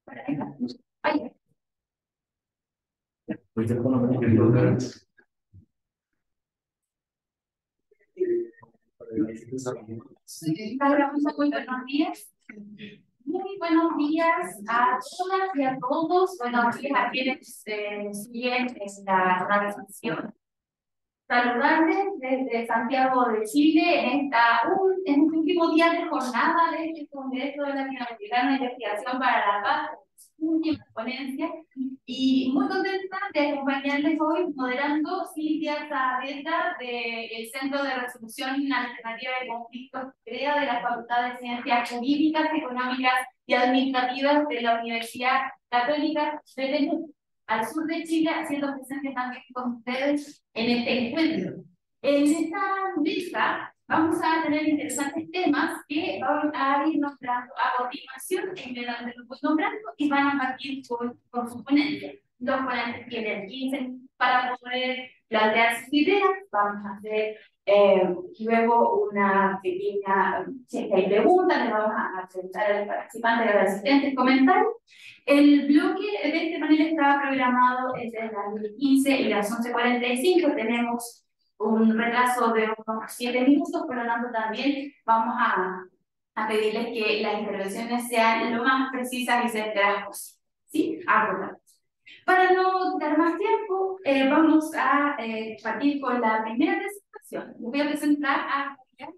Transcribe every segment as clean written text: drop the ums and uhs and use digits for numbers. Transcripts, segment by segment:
Ay, hola, muy buenos días. Muy buenos días a todas y a todos. Buenos días a quienes siguen esta transmisión. Saludarles desde Santiago de Chile en este último día de jornada de este Congreso de Latinoamericano de Investigación para la Paz, última ponencia, y muy contenta de acompañarles hoy moderando Silvia Saavedra del Centro de Resolución Alternativa de Conflictos CREA de la Facultad de Ciencias Jurídicas, Económicas y Administrativas de la Universidad Católica de Temuco, al sur de Chile, haciendo presencia también con ustedes en este encuentro. En esta mesa vamos a tener interesantes temas que van a ir nombrando a continuación, en el grupo nombrando, y van a partir con sus ponentes. Los ponentes tienen 15 para poder plantear sus ideas. Vamos a hacer luego una pequeña, si hay preguntas, le vamos a preguntar al participante, a los asistentes, comentarios. El bloque de este panel estaba programado entre las 15 y las 11:45. Tenemos un retraso de unos 7 minutos, por lo tanto también vamos a pedirles que las intervenciones sean lo más precisas y certeras posible. ¿Sí? Acordamos. Para no dar más tiempo, vamos a partir con la primera presentación. Voy a presentar a Julián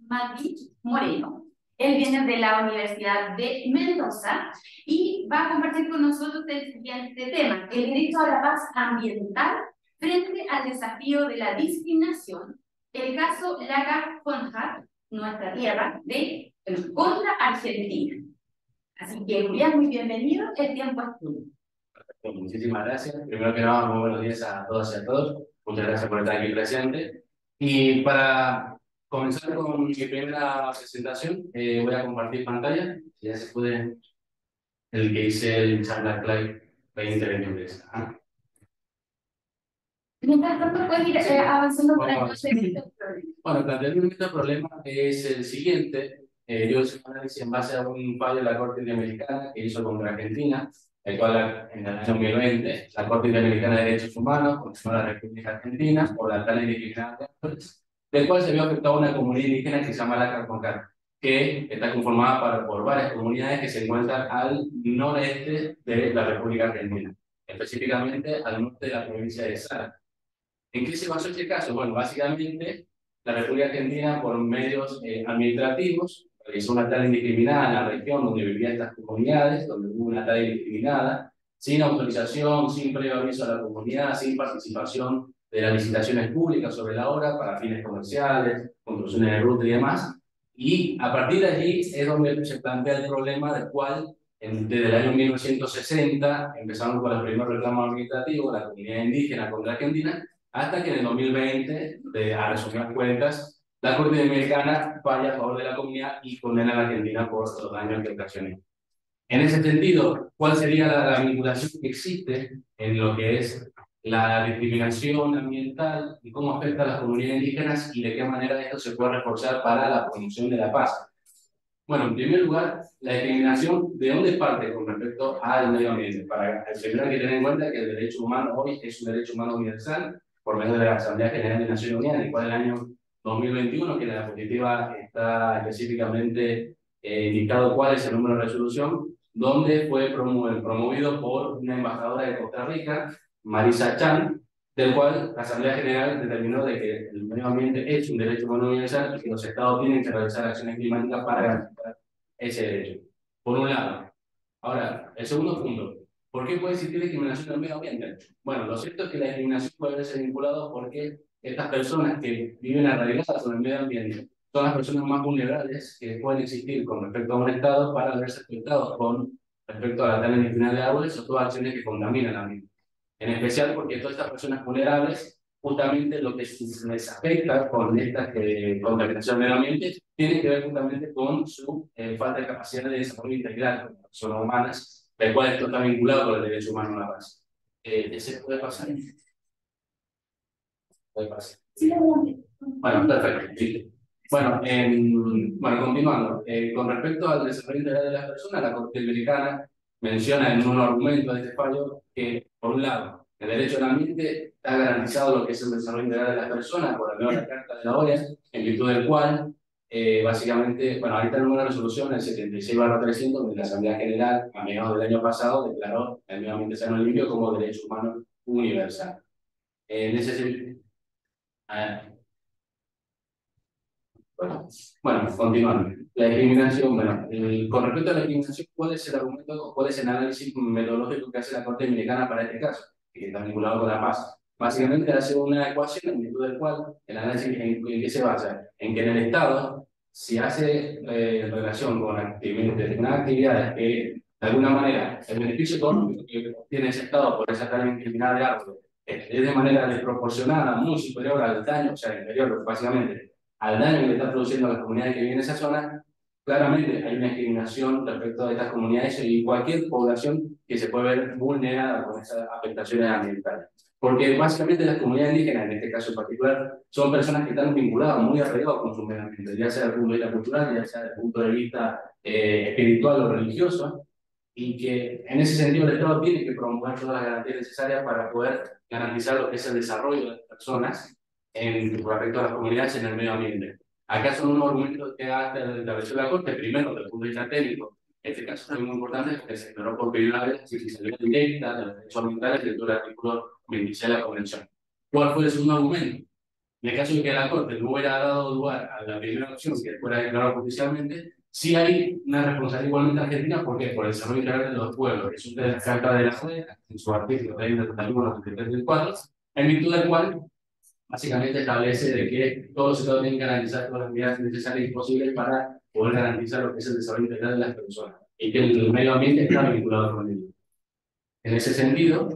Madrid Moreno. Él viene de la Universidad de Mendoza y va a compartir con nosotros el siguiente tema: el derecho a la paz ambiental frente al desafío de la discriminación, el caso Laca-Conrad, nuestra tierra, contra Argentina. Así que, Julián, muy bienvenido, el tiempo es tuyo. Muchísimas gracias. Primero que nada, muy buenos días a todas y a todos. Muchas gracias por estar aquí presente. Y para comenzar con mi primera presentación, voy a compartir pantalla. Si ya se puede, el que hice el charla Clay 2023. Mientras tanto, puedes ir avanzando para Bueno, no tener problema. Bueno, el planteamiento del problema es el siguiente. Yo hice un análisis en base a un fallo de la Corte Interamericana que hizo contra Argentina, el cual en el año 2020 la Corte Interamericana de Derechos Humanos condenó a la República Argentina por la tal indiscriminada de Árboles, del cual se vio afectada una comunidad indígena que se llama la Carconcar, que está conformada por varias comunidades que se encuentran al noreste de la República Argentina, específicamente al norte de la provincia de Salta. ¿En qué se basó este caso? Bueno, básicamente la República Argentina, por medios administrativos, realizó una tala indiscriminada en la región donde vivían estas comunidades, donde hubo una tala indiscriminada, sin autorización, sin previo aviso a la comunidad, sin participación de las licitaciones públicas sobre la obra para fines comerciales, construcciones de ruta y demás. Y a partir de allí es donde se plantea el problema del cual desde el año 1960 empezaron con los primeros reclamos administrativos, la comunidad indígena contra Argentina, hasta que en el 2020, a resumir cuentas, la Corte Interamericana falla a favor de la comunidad y condena a la Argentina por los daños que ocasionó. En ese sentido, ¿cuál sería la vinculación que existe en lo que es la discriminación ambiental y cómo afecta a las comunidades indígenas y de qué manera esto se puede reforzar para la promoción de la paz? Bueno, en primer lugar, la discriminación, ¿de dónde parte con respecto al medio ambiente? Primero hay que tener en cuenta que el derecho humano hoy es un derecho humano universal por medio de la Asamblea General de Naciones Unidas, en el cual el año 2021, que en la diapositiva está específicamente indicado cuál es el número de resolución, donde fue promovido por una embajadora de Costa Rica, Marisa Chan, del cual la Asamblea General determinó de que el medio ambiente es un derecho humano universal y que los estados tienen que realizar acciones climáticas para garantizar ese derecho. Por un lado. Ahora, el segundo punto. ¿Por qué puede existir discriminación del medio ambiente? Bueno, lo cierto es que la discriminación puede ser vinculada porque estas personas que viven arraigadas con el medio ambiente son las personas más vulnerables que pueden existir con respecto a un estado para verse afectados con respecto a la tala indiscriminada de árboles o todas acciones que contaminan el ambiente. En especial porque todas estas personas vulnerables, justamente lo que les afecta con esta contaminación del ambiente, tiene que ver justamente con su falta de capacidad de desarrollo integral como personas humanas, el cual esto está vinculado con el derecho humano a la paz. ¿Ese puede pasar? ¿Puede pasar? Sí, bueno, perfecto. Bueno, continuando. Con respecto al desarrollo integral de las personas, la Corte Interamericana menciona en un argumento de este fallo que, por un lado, el derecho al ambiente está garantizado lo que es el desarrollo integral de las personas por la Carta de la OEA, en virtud del cual, básicamente, bueno, ahorita el número de resolución es el 76/300, donde la Asamblea General, a mediados del año pasado, declaró el medio ambiente sano y limpio como derecho humano universal. En ese sentido, bueno, continuando. La discriminación, bueno, con respecto a la discriminación, ¿cuál es el argumento, cuál es el análisis metodológico que hace la Corte Dominicana para este caso? Que está vinculado con la paz. Básicamente hace una ecuación en virtud del cual el análisis en qué se basa, en que en el Estado, si hace relación con determinadas actividades que de alguna manera el beneficio económico que obtiene ese Estado por esa tarea indiscriminada de árboles es de manera desproporcionada, muy superior al daño, o sea, inferior, básicamente al daño que le está produciendo a las comunidades que viven en esa zona, claramente hay una discriminación respecto a estas comunidades y cualquier población que se puede ver vulnerada con esas afectaciones ambientales. Porque básicamente las comunidades indígenas, en este caso en particular, son personas que están vinculadas, muy arraigadas con su medio ambiente, ya sea desde el punto de vista cultural, ya sea desde el punto de vista espiritual o religioso, y que en ese sentido el Estado tiene que promover todas las garantías necesarias para poder garantizar lo que es el desarrollo de las personas con respecto a las comunidades en el medio ambiente. Acá son unos argumentos que ha estableció la Corte, primero, desde el punto de vista técnico. Este caso es muy importante porque se declaró por primera vez la fiscalización directa de los derechos ambientales dentro del artículo 26 de la Convención. ¿Cuál fue el segundo argumento? En el caso de que la Corte no hubiera dado lugar a la primera opción que fuera declarada judicialmente, sí hay una responsabilidad igualmente argentina, ¿por qué? Por el desarrollo integral de los pueblos, que es una de las cartas de la OEA, en su artículo 31, en virtud del cual básicamente establece de que todos los estados tienen que garantizar todas las medidas necesarias y posibles para poder garantizar lo que es el desarrollo integral de las personas y que el medio ambiente está vinculado con ello. En ese sentido,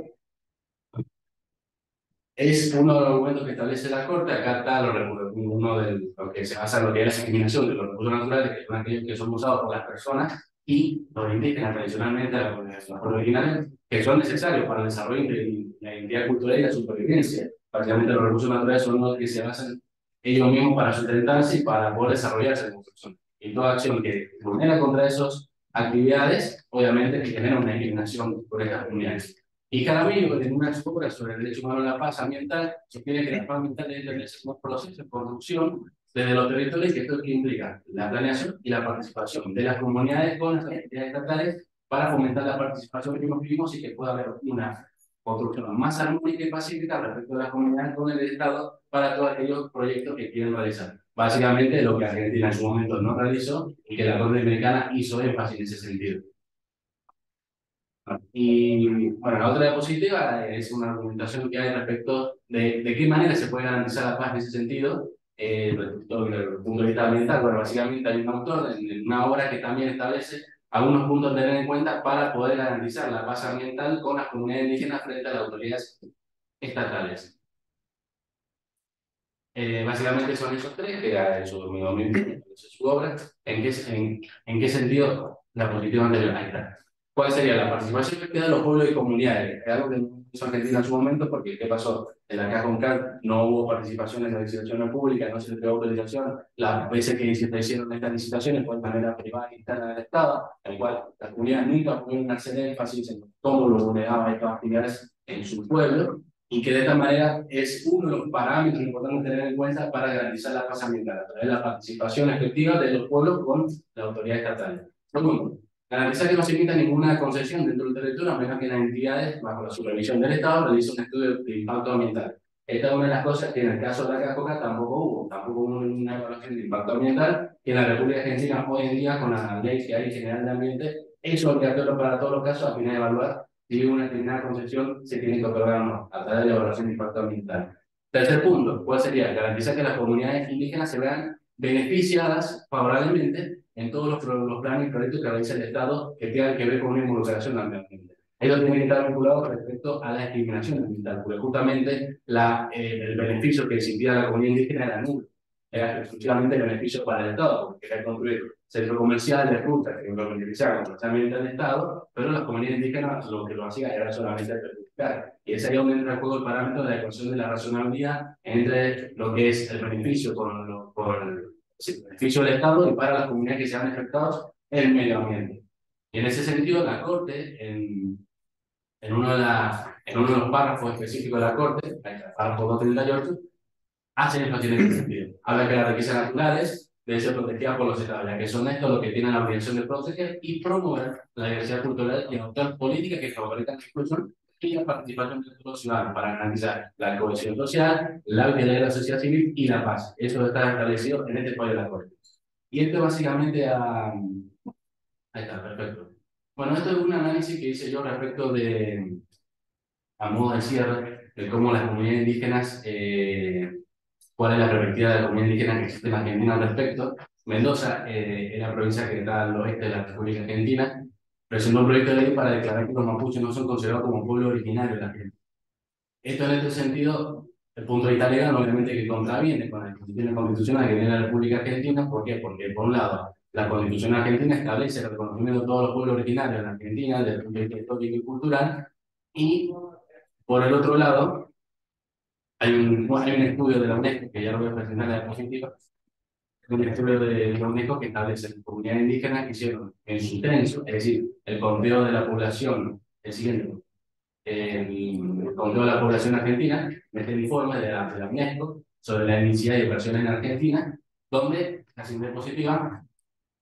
es uno de los argumentos que establece la Corte. Acá está uno de lo que se basa en lo que es la discriminación de los recursos naturales, que son aquellos que son usados por las personas y los indígenas tradicionalmente, los originales, que son necesarios para el desarrollo de la identidad cultural y la supervivencia. Básicamente los recursos naturales son los que se basan ellos mismos para sustentarse y para poder desarrollarse como personas. Y toda acción que vulnera contra esas actividades, obviamente que genera una discriminación por estas comunidades. Y Jaramillo, en una obra sobre el derecho humano a la paz ambiental, sostiene que la paz ambiental debe entenderse como un proceso de producción desde los territorios, que esto implica la planeación y la participación de las comunidades con las entidades estatales para fomentar la participación que nos vivimos y que pueda haber una construcción más armónica y pacífica respecto a las comunidades con el Estado para todos aquellos proyectos que quieren realizar. Básicamente lo que Argentina en su momento no realizó y que la Corte Americana hizo énfasis en ese sentido. Y bueno, la otra diapositiva es una argumentación que hay respecto de qué manera se puede garantizar la paz en ese sentido, desde el punto de vista ambiental. Bueno, básicamente hay un autor en una obra que también establece algunos puntos a tener en cuenta para poder garantizar la paz ambiental con las comunidades indígenas frente a las autoridades estatales. Básicamente son esos tres que ha hecho su obra. ¿En qué sentido la posición anterior? Ahí está. ¿Cuál sería la participación efectiva de los pueblos y comunidades? Es algo que no hizo Argentina en su momento, porque ¿qué pasó? En la CACONCAT no hubo participación en las licitaciones públicas, no se entregó autorización. Las veces que se hicieron estas licitaciones fue de manera privada interna del Estado, en el cual las comunidades nunca pudieron hacer énfasis en cómo lo vulneraban estas actividades en su pueblo, y que de esta manera es uno de los parámetros importantes tener en cuenta para garantizar la paz ambiental, a través de la participación efectiva de los pueblos con la autoridad estatal. Segundo, garantizar que no se emita ninguna concesión dentro del territorio, a menos que las entidades, bajo la supervisión del Estado, realicen un estudio de impacto ambiental. Esta es una de las cosas que en el caso de la CACOCA tampoco hubo una evaluación de impacto ambiental, que en la República Argentina hoy en día, con la ley que hay general de ambiente, es obligatorio para todos los casos a fin de evaluar si una determinada concesión se tiene que otorgar o no, a través de la evaluación de impacto ambiental. Tercer punto, ¿cuál sería? Garantizar que las comunidades indígenas se vean beneficiadas favorablemente en todos los planes y proyectos que realiza el Estado que tengan que ver con una involucración al medio ambiente. Ello tiene que estar vinculado respecto a la discriminación ambiental, porque justamente el beneficio que existía a la comunidad indígena era nulo. Era exclusivamente el beneficio para el Estado, porque quería construir centros comerciales, rutas que lo beneficiaban comercialmente al Estado, pero las comunidades indígenas lo que lo hacían era solamente perjudicar. Y ese ahí donde entra en juego el parámetro de la ecuación de la razonabilidad entre lo que es el beneficio por el beneficio del Estado y para las comunidades que se han afectados el medio ambiente. Y en ese sentido, la Corte, en uno de los párrafos específicos de la Corte, el párrafo 238, hace énfasis en este sentido. Habla que las riquezas naturales deben ser protegidas por los Estados, ya que son estos los que tienen la obligación de proteger y promover la diversidad cultural y adoptar políticas que favorezcan la inclusión y la participación de los ciudadanos para garantizar la cohesión social, la vitalidad de la sociedad civil y la paz. Eso está establecido en este fallo de la Corte. Y esto básicamente ahí está, perfecto. Bueno, esto es un análisis que hice yo respecto de, a modo de cierre, de cómo las comunidades indígenas, cuál es la perspectiva de la comunidad indígena que existe en Argentina al respecto. Mendoza es la provincia que está al oeste de la República Argentina, presentó un proyecto de ley para declarar que los mapuches no son considerados como pueblo originario de la Argentina. Esto en este sentido, el punto de vista legal, obviamente que contraviene con las disposiciones constitucionales que tiene la República Argentina. ¿Por qué? Porque, por un lado, la Constitución argentina establece el reconocimiento de todos los pueblos originarios de la Argentina, desde el punto de vista histórico y cultural, y por el otro lado, hay un estudio de la UNESCO, que ya lo voy a presentar en la diapositiva, un estudio de la UNESCO que establece que comunidades indígenas que hicieron en su censo, es decir, el conteo de la población, el siguiente, el conteo de la población argentina, este informe de la UNESCO sobre la etnicidad y operaciones en Argentina, donde, casi en diapositiva,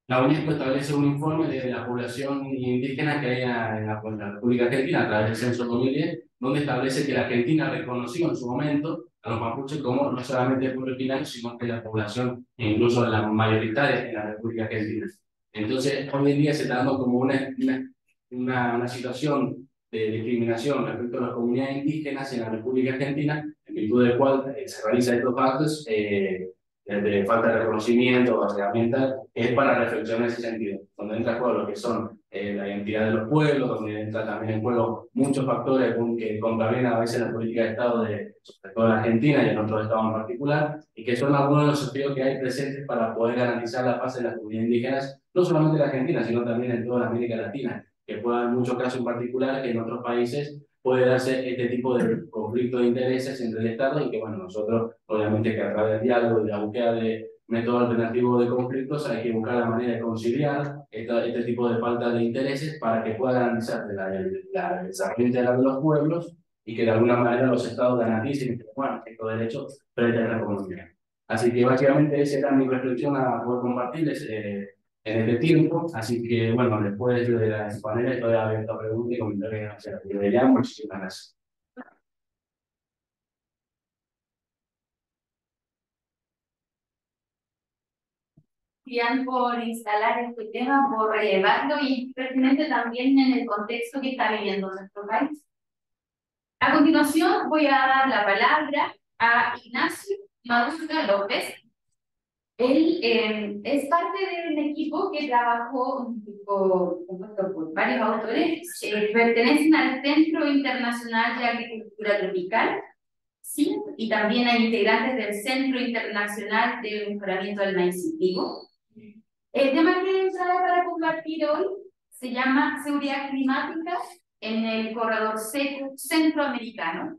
la UNESCO establece un informe de la población indígena que hay en la República Argentina a través del censo 2010, donde establece que la Argentina reconoció en su momento a los mapuches como no solamente el pueblo originario, sino que la población, incluso la mayoritaria en la República Argentina. Entonces, hoy en día se está dando como una situación de discriminación respecto a las comunidades indígenas en la República Argentina, en virtud del cual se realizan estos actos de falta de reconocimiento o herramientas, es para reflexionar en ese sentido, donde entra en juego lo que son la identidad de los pueblos, donde entra también en juego muchos factores que contravienen a veces la política de Estado, sobre todo en Argentina y en otros estados en particular, y que son algunos de los desafíos que hay presentes para poder garantizar la paz en las comunidades indígenas, no solamente en Argentina, sino también en toda la América Latina, que pueda en muchos casos en particular que en otros países puede darse este tipo de conflicto de intereses entre el Estado y que, bueno, nosotros, obviamente, que a través del diálogo y de la búsqueda de métodos alternativos de conflictos hay que buscar la manera de conciliar este tipo de falta de intereses para que pueda garantizar la desarrollo de los pueblos y que de alguna manera los Estados garanticen que, bueno, estos derechos frente a la comunidad. Así que básicamente esa era mi reflexión a poder compartirles en este tiempo. Así que, bueno, después de la panel estoy abierto a preguntas y comentarios hacia la librería. Muchísimas gracias. Por instalar este tema, por relevarlo y pertinente también en el contexto que está viviendo nuestro país. A continuación voy a dar la palabra a Ignacio Madruga López. Él es parte de un equipo que trabajó, compuesto por varios autores, pertenecen al Centro Internacional de Agricultura Tropical, ¿sí? Y también hay integrantes del Centro Internacional de Mejoramiento del Maíz Vivo. El tema que trae para compartir hoy se llama Seguridad Climática en el Corredor Seco Centroamericano,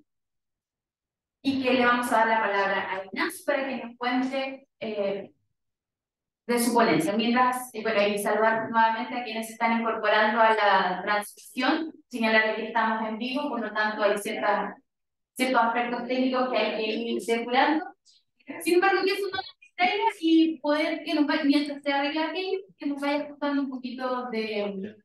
y que le vamos a dar la palabra a Ignacio para que nos cuente de su ponencia. Mientras, bueno, y saludar nuevamente a quienes se están incorporando a la transmisión, señalar que estamos en vivo, por lo tanto hay ciertos aspectos técnicos que hay que ir depurando. Sin embargo, que eso no nos distraiga y poder que nos vaya, mientras se arregla aquello, que nos vaya gustando un poquito de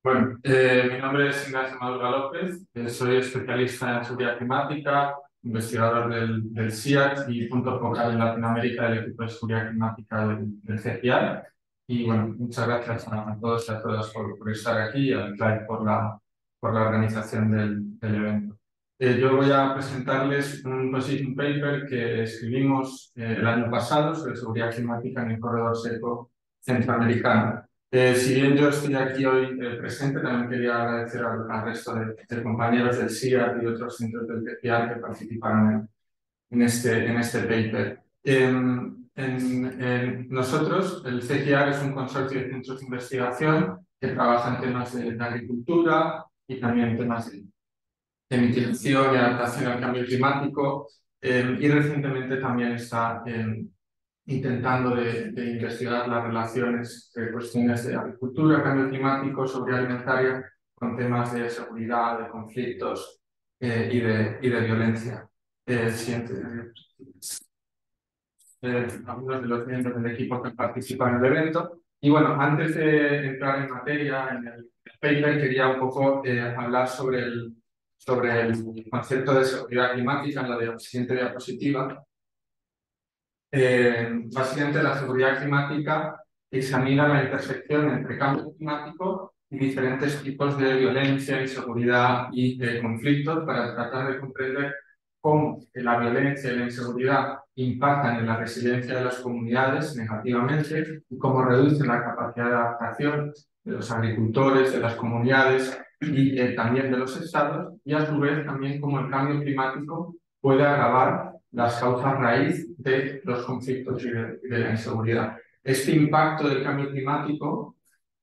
Bueno, mi nombre es Ignacio Madruga López, soy especialista en seguridad climática, investigador del CIAT y punto focal en Latinoamérica del equipo de seguridad climática del CGIAR. Y bueno, muchas gracias a todos y a todas por estar aquí y al CLAI por la organización del evento. Yo voy a presentarles un position paper que escribimos el año pasado sobre seguridad climática en el corredor seco centroamericano. Si bien yo estoy aquí hoy presente, también quería agradecer al resto de compañeros del CIAT y otros centros del CGIAR que participaron en este paper. Nosotros, el CGIAR es un consorcio de centros de investigación que trabaja en temas de agricultura y también en temas de mitigación y adaptación al cambio climático, y recientemente también está intentando de investigar las relaciones entre cuestiones de agricultura, cambio climático, seguridad alimentaria, con temas de seguridad, de conflictos y de violencia. Siguiente. Algunos de los miembros del equipo que participan en el evento. Y bueno, antes de entrar en materia, en el paper, quería un poco hablar sobre el concepto de seguridad climática en la siguiente diapositiva. Básicamente, la seguridad climática examina la intersección entre cambio climático y diferentes tipos de violencia, inseguridad y conflictos para tratar de comprender cómo la violencia y la inseguridad impactan en la resiliencia de las comunidades negativamente y cómo reducen la capacidad de adaptación de los agricultores, de las comunidades y también de los estados, y a su vez también cómo el cambio climático puede agravar las causas raíz de los conflictos y de la inseguridad. Este impacto del cambio climático,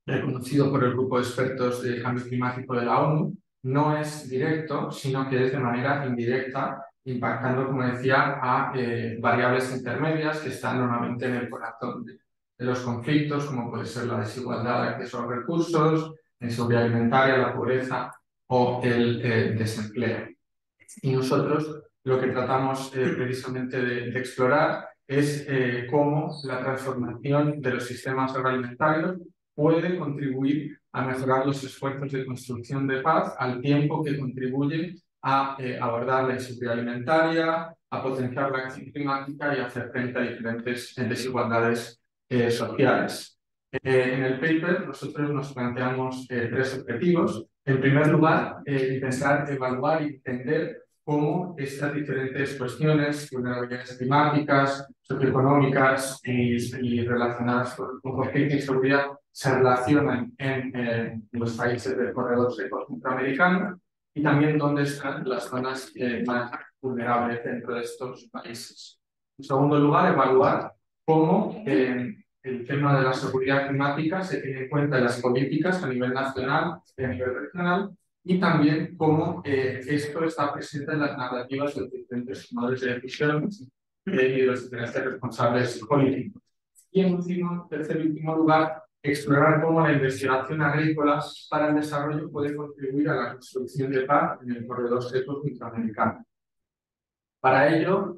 reconocido por el grupo de expertos de cambio climático de la ONU, no es directo, sino que es de manera indirecta, impactando, como decía, a variables intermedias que están normalmente en el corazón de los conflictos, como puede ser la desigualdad de acceso a los recursos, la inseguridad alimentaria, la pobreza o el desempleo. Y nosotros lo que tratamos precisamente de explorar es cómo la transformación de los sistemas agroalimentarios puede contribuir a mejorar los esfuerzos de construcción de paz al tiempo que contribuye a abordar la inseguridad alimentaria, a potenciar la acción climática y a hacer frente a diferentes desigualdades sociales. En el paper nosotros nos planteamos tres objetivos. En primer lugar, intentar evaluar y entender cómo estas diferentes cuestiones, vulnerabilidades climáticas, socioeconómicas y relacionadas con conflicto y seguridad se relacionan en los países del corredor seco centroamericano y también dónde están las zonas más vulnerables dentro de estos países. En segundo lugar, evaluar cómo el tema de la seguridad climática se tiene en cuenta en las políticas a nivel nacional y a nivel regional, y también cómo esto está presente en las narrativas de los diferentes tomadores de decisiones y de los diferentes responsables políticos. Y en tercer y último lugar, explorar cómo la investigación agrícola para el desarrollo puede contribuir a la construcción de paz en el corredor seco centroamericano. Para ello,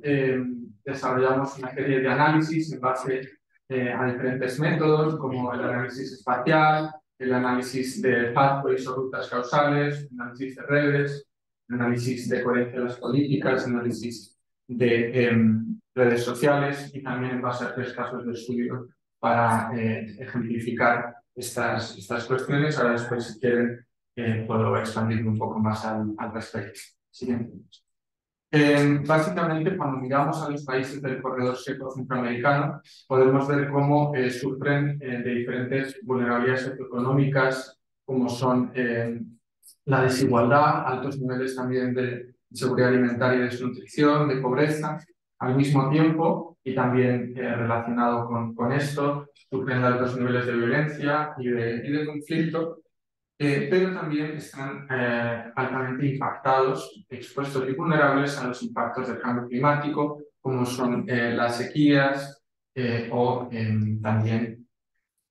desarrollamos una serie de análisis en base a diferentes métodos, como el análisis espacial, el análisis de pathways o rutas causales, el análisis de redes, el análisis de coherencia de las políticas, el análisis de redes sociales, y también en base a 3 casos de estudio para ejemplificar estas cuestiones. Ahora después, si quieren, puedo expandir un poco más al respecto. Siguiente. Básicamente, cuando miramos a los países del corredor seco centroamericano, podemos ver cómo sufren de diferentes vulnerabilidades socioeconómicas, como son la desigualdad, altos niveles también de inseguridad alimentaria y desnutrición, de pobreza. Al mismo tiempo, y también relacionado con esto, sufren de altos niveles de violencia y de conflicto. Pero también están altamente impactados, expuestos y vulnerables a los impactos del cambio climático, como son las sequías o también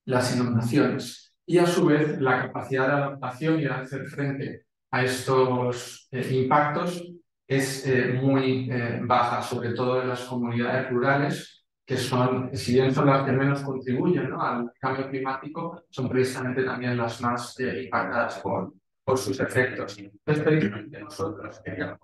las inundaciones. Y a su vez, la capacidad de adaptación y de hacer frente a estos impactos es muy baja, sobre todo en las comunidades rurales, que son, si bien son las que menos contribuyen, ¿no?, al cambio climático, son precisamente también las más impactadas por sus efectos. Entonces, nosotros queríamos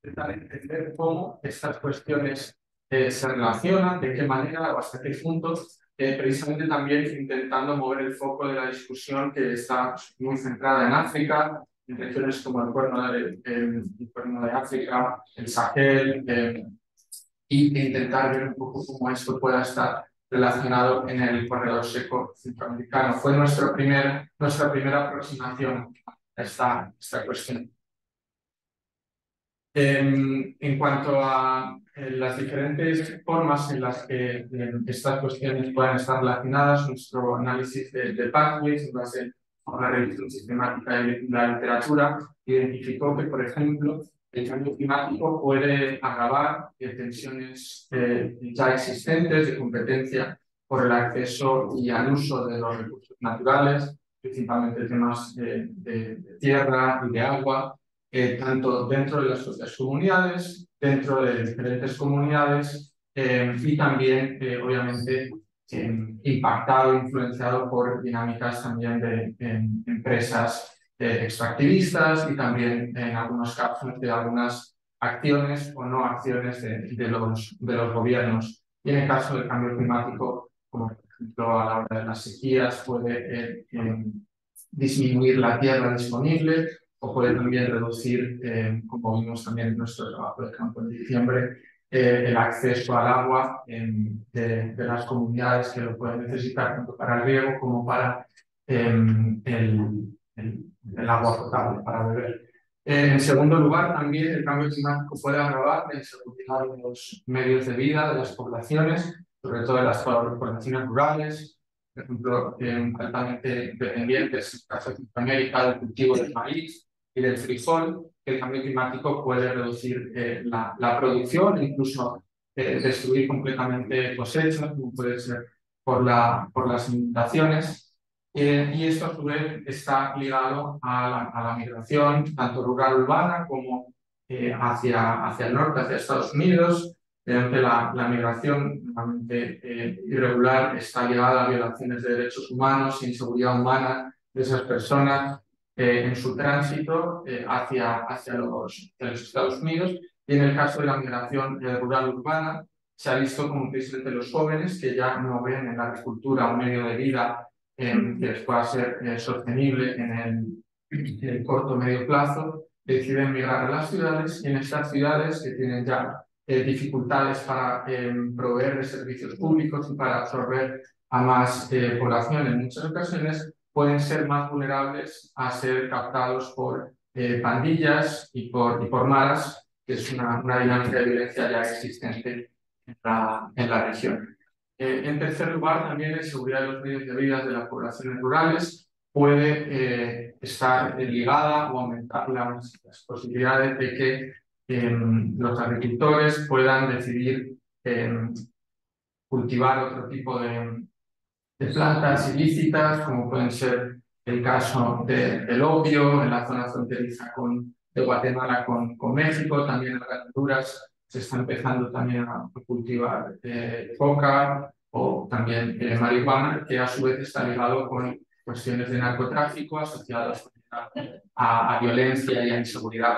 intentar entender cómo estas cuestiones se relacionan, de qué manera o hasta qué punto, precisamente también intentando mover el foco de la discusión, que está muy centrada en África, en regiones como el Cuerno de África, el Sahel, y intentar ver un poco cómo esto pueda estar relacionado en el corredor seco centroamericano. Fue nuestra primera aproximación a esta cuestión. En cuanto a las diferentes formas en las que estas cuestiones pueden estar relacionadas, nuestro análisis de pathways, en base a una revisión sistemática de la literatura, identificó que, por ejemplo, el cambio climático puede agravar tensiones ya existentes de competencia por el acceso y al uso de los recursos naturales, principalmente temas de tierra y de agua, tanto dentro de las propias comunidades, dentro de diferentes comunidades y también, obviamente, impactado e influenciado por dinámicas también de empresas extractivistas y también en algunos casos de algunas acciones o no acciones de los gobiernos. Y en el caso del cambio climático, como por ejemplo a la hora de las sequías, puede disminuir la tierra disponible o puede también reducir, como vimos también en nuestro trabajo de campo en diciembre, el acceso al agua de las comunidades que lo pueden necesitar tanto para el riego como para el agua potable para beber. En segundo lugar, también el cambio climático puede agravar la inseguridad de los medios de vida de las poblaciones, sobre todo de las poblaciones rurales, por ejemplo, altamente dependientes, en el caso de Centroamérica, del cultivo del maíz y del frijol, que el cambio climático puede reducir la producción e incluso destruir completamente cosechas, como puede ser por las inundaciones. Y esto a su vez está ligado a la migración, tanto rural-urbana como hacia el norte, hacia Estados Unidos, donde la migración irregular está ligada a violaciones de derechos humanos, inseguridad humana de esas personas en su tránsito hacia los Estados Unidos. Y en el caso de la migración rural-urbana, se ha visto como precisamente los jóvenes que ya no ven en la agricultura un medio de vida que les pueda ser sostenible en el corto o medio plazo, deciden migrar a las ciudades y en estas ciudades que tienen ya dificultades para proveer de servicios públicos y para absorber a más población en muchas ocasiones, pueden ser más vulnerables a ser captados por pandillas y por maras, que es una dinámica de violencia ya existente en la región. En tercer lugar, también la inseguridad de los medios de vida de las poblaciones rurales puede estar ligada o aumentar las posibilidades de que los agricultores puedan decidir cultivar otro tipo de plantas ilícitas, como pueden ser el caso del opio en la zona fronteriza de Guatemala con México. También en Honduras se está empezando también a cultivar coca o también marihuana, que a su vez está ligado con cuestiones de narcotráfico asociadas a violencia y a inseguridad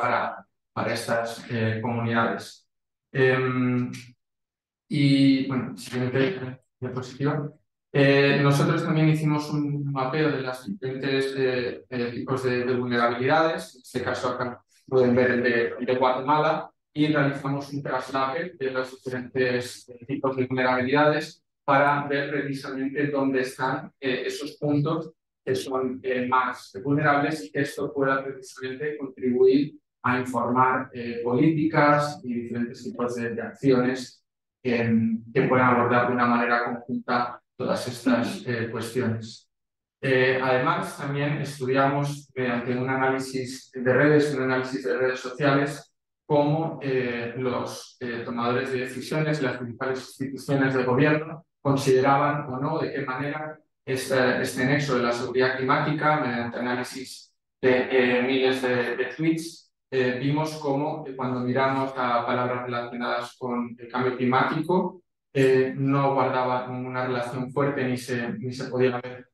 para estas comunidades. Y bueno, siguiente diapositiva. Nosotros también hicimos un mapeo de los diferentes tipos de vulnerabilidades. En este caso acá pueden ver el de Guatemala y realizamos un traslave de los diferentes tipos de vulnerabilidades para ver precisamente dónde están esos puntos que son más vulnerables y que esto pueda precisamente contribuir a informar políticas y diferentes tipos de acciones que puedan abordar de una manera conjunta todas estas cuestiones. Además, también estudiamos mediante un análisis de redes sociales, cómo los tomadores de decisiones, las principales instituciones del gobierno, consideraban o no, de qué manera este nexo de la seguridad climática, mediante análisis de miles de tweets, vimos cómo cuando miramos a palabras relacionadas con el cambio climático, no guardaba una relación fuerte ni se podía ver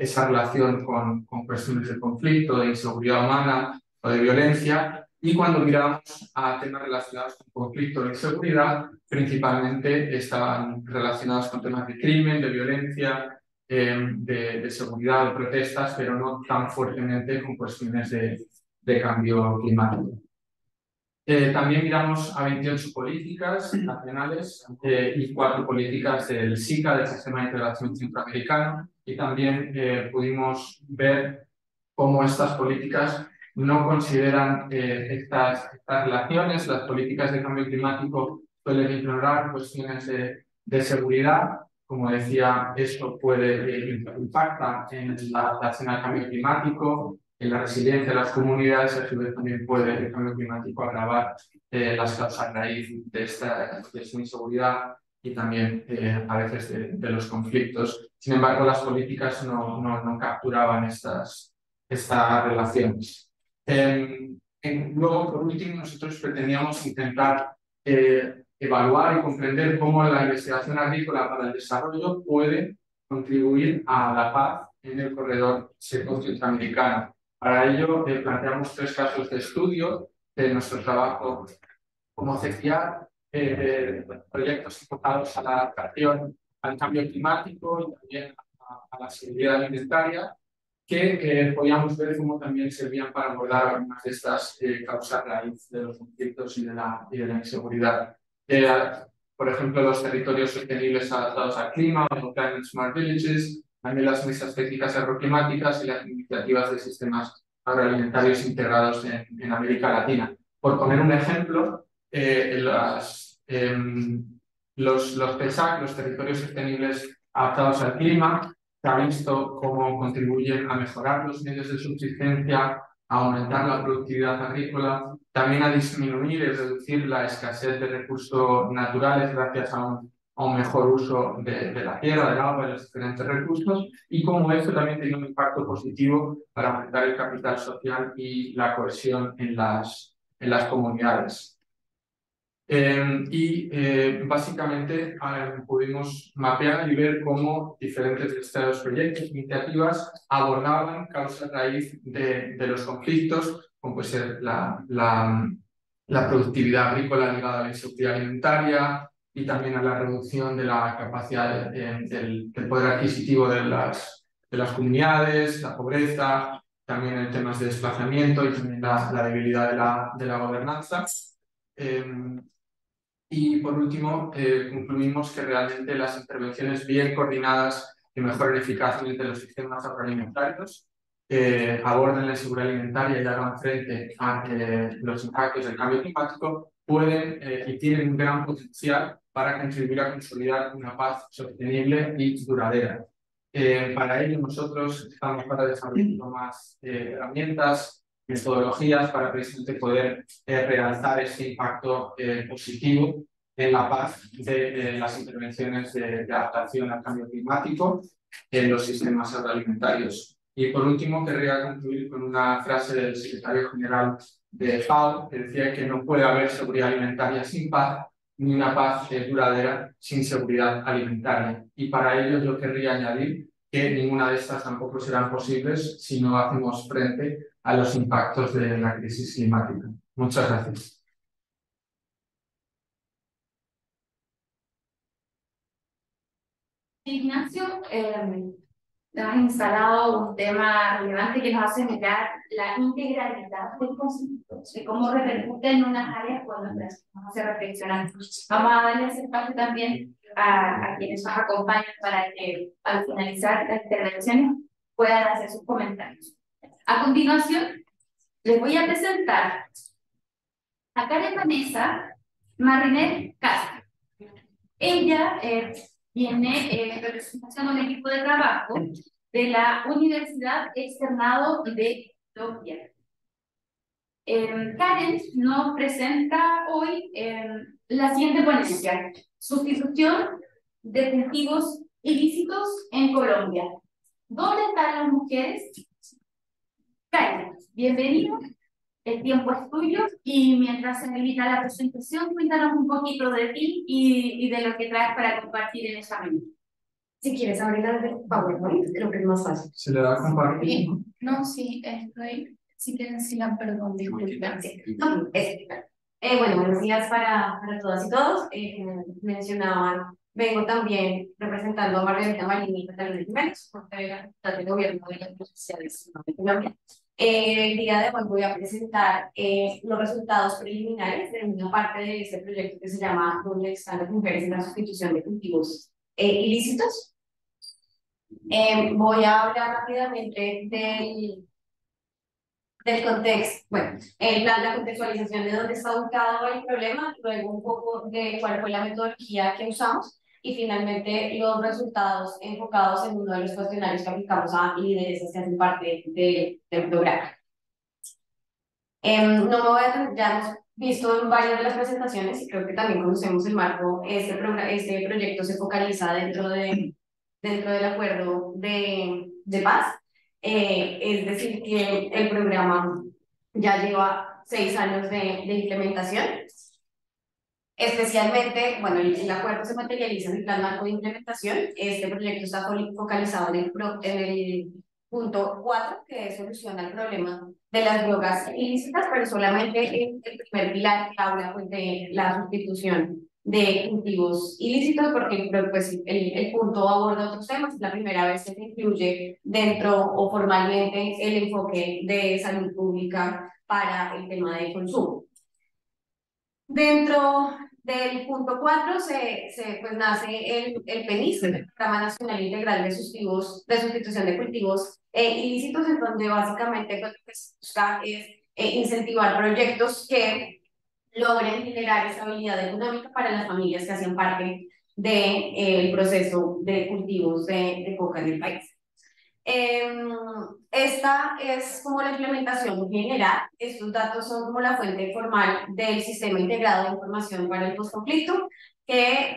esa relación con cuestiones de conflicto, de inseguridad humana o de violencia. Y cuando miramos a temas relacionados con conflicto e inseguridad, principalmente estaban relacionados con temas de crimen, de violencia, de seguridad, de protestas, pero no tan fuertemente con cuestiones de cambio climático. También miramos a 28 políticas nacionales y 4 políticas del SICA, del Sistema de Integración Centroamericano, y también pudimos ver cómo estas políticas no consideran estas relaciones. Las políticas de cambio climático suelen ignorar cuestiones de seguridad. Como decía, esto puede impactar en la adaptación al cambio climático, la resiliencia de las comunidades, a su vez también puede el cambio climático agravar las causas raíz de esta inseguridad y también a veces de los conflictos. Sin embargo, las políticas no capturaban estas relaciones. Luego, por último, nosotros pretendíamos intentar evaluar y comprender cómo la investigación agrícola para el desarrollo puede contribuir a la paz en el corredor seco centroamericano. Para ello, planteamos 3 casos de estudio de nuestro trabajo como CECIAR, proyectos enfocados a la adaptación al cambio climático y también a la seguridad alimentaria, que podíamos ver cómo también servían para abordar algunas de estas causas raíz de los conflictos y de la inseguridad. Por ejemplo, los territorios sostenibles adaptados al clima, o Climate Smart Villages, también las mesas técnicas agroclimáticas y las iniciativas de sistemas agroalimentarios integrados en América Latina. Por poner un ejemplo, los TESAC, los territorios sostenibles adaptados al clima, se ha visto cómo contribuyen a mejorar los medios de subsistencia, a aumentar la productividad agrícola, también a disminuir y reducir la escasez de recursos naturales gracias a un mejor uso de la tierra, del agua y de los diferentes recursos, y cómo esto también tiene un impacto positivo para aumentar el capital social y la cohesión en las comunidades. Básicamente pudimos mapear y ver cómo diferentes de estos proyectos, iniciativas, abordaban causas raíz de los conflictos, como puede ser la productividad agrícola ligada a la inseguridad alimentaria y también a la reducción de la capacidad del poder adquisitivo de las comunidades, la pobreza, también en temas de desplazamiento y también la debilidad de la gobernanza. Y por último, concluimos que realmente las intervenciones bien coordinadas y mejoren eficacia los sistemas agroalimentarios aborden la inseguridad alimentaria y hagan frente a los impactos del cambio climático, pueden y tienen un gran potencial para contribuir a consolidar una paz sostenible y duradera. Para ello, nosotros estamos para desarrollar más herramientas, metodologías para precisamente poder realzar ese impacto positivo en la paz de las intervenciones de adaptación al cambio climático en los sistemas agroalimentarios. Y por último, querría concluir con una frase del secretario general de FAO, que decía que no puede haber seguridad alimentaria sin paz, ni una paz duradera sin seguridad alimentaria. Y para ello yo querría añadir que ninguna de estas tampoco serán posibles si no hacemos frente a los impactos de la crisis climática. Muchas gracias. Ignacio, has instalado un tema relevante que nos hace mirar la integralidad del concepto, de cómo repercute en unas áreas cuando nos hace reflexionar. Vamos a darle ese espacio también a quienes nos acompañan para que al finalizar las intervenciones puedan hacer sus comentarios. A continuación, les voy a presentar a Karen Vanessa Mariner Castro. Ella tiene en representación a un equipo de trabajo de la Universidad Externado de Etiopía. Karen nos presenta hoy la siguiente ponencia: sustitución de cultivos ilícitos en Colombia. ¿Dónde están las mujeres? Karen, bienvenido. El tiempo es tuyo y mientras se habilita la presentación, cuéntanos un poquito de ti y de lo que traes para compartir en esta mañana. Si quieres abrir el PowerPoint, creo que es más fácil. ¿Se le da a compartir? No, sí, estoy. Si quieren decir la perdón, disculpen. Bueno, buenos días para todas y todos. Mencionaban, vengo también representando a Margarita Marini y Catalina Jiménez, porque del gobierno de las universidades de Colombia. El día de hoy voy a presentar los resultados preliminares de una parte de este proyecto que se llama ¿Dónde están las mujeres en la sustitución de cultivos ilícitos? Voy a hablar rápidamente del contexto, bueno, la contextualización de dónde está ubicado el problema, luego un poco de cuál fue la metodología que usamos y finalmente los resultados enfocados en uno de los cuestionarios que aplicamos a lideresas que hacen parte del programa. No me voy a, ya hemos visto en varias de las presentaciones y creo que también conocemos el marco. Este proyecto se focaliza dentro del acuerdo de paz. Es decir, que el programa ya lleva 6 años de implementación. Especialmente, bueno, el acuerdo se materializa en el plan marco de implementación. Este proyecto está focalizado en el punto 4, que soluciona el problema de las drogas ilícitas, pero solamente en el primer pilar que habla pues, de la sustitución de cultivos ilícitos, porque pues, el punto aborda otros temas. Es la primera vez que se incluye dentro o formalmente el enfoque de salud pública para el tema de consumo. Dentro del punto 4 pues nace el PENIS, el Programa Nacional Integral de Sustitución de Cultivos Ilícitos, en donde básicamente lo que se busca es incentivar proyectos que logren generar estabilidad económica para las familias que hacen parte del proceso de cultivos de coca en el país. Esta es como la implementación general. Estos datos son como la fuente formal del Sistema Integrado de Información para el Postconflicto, que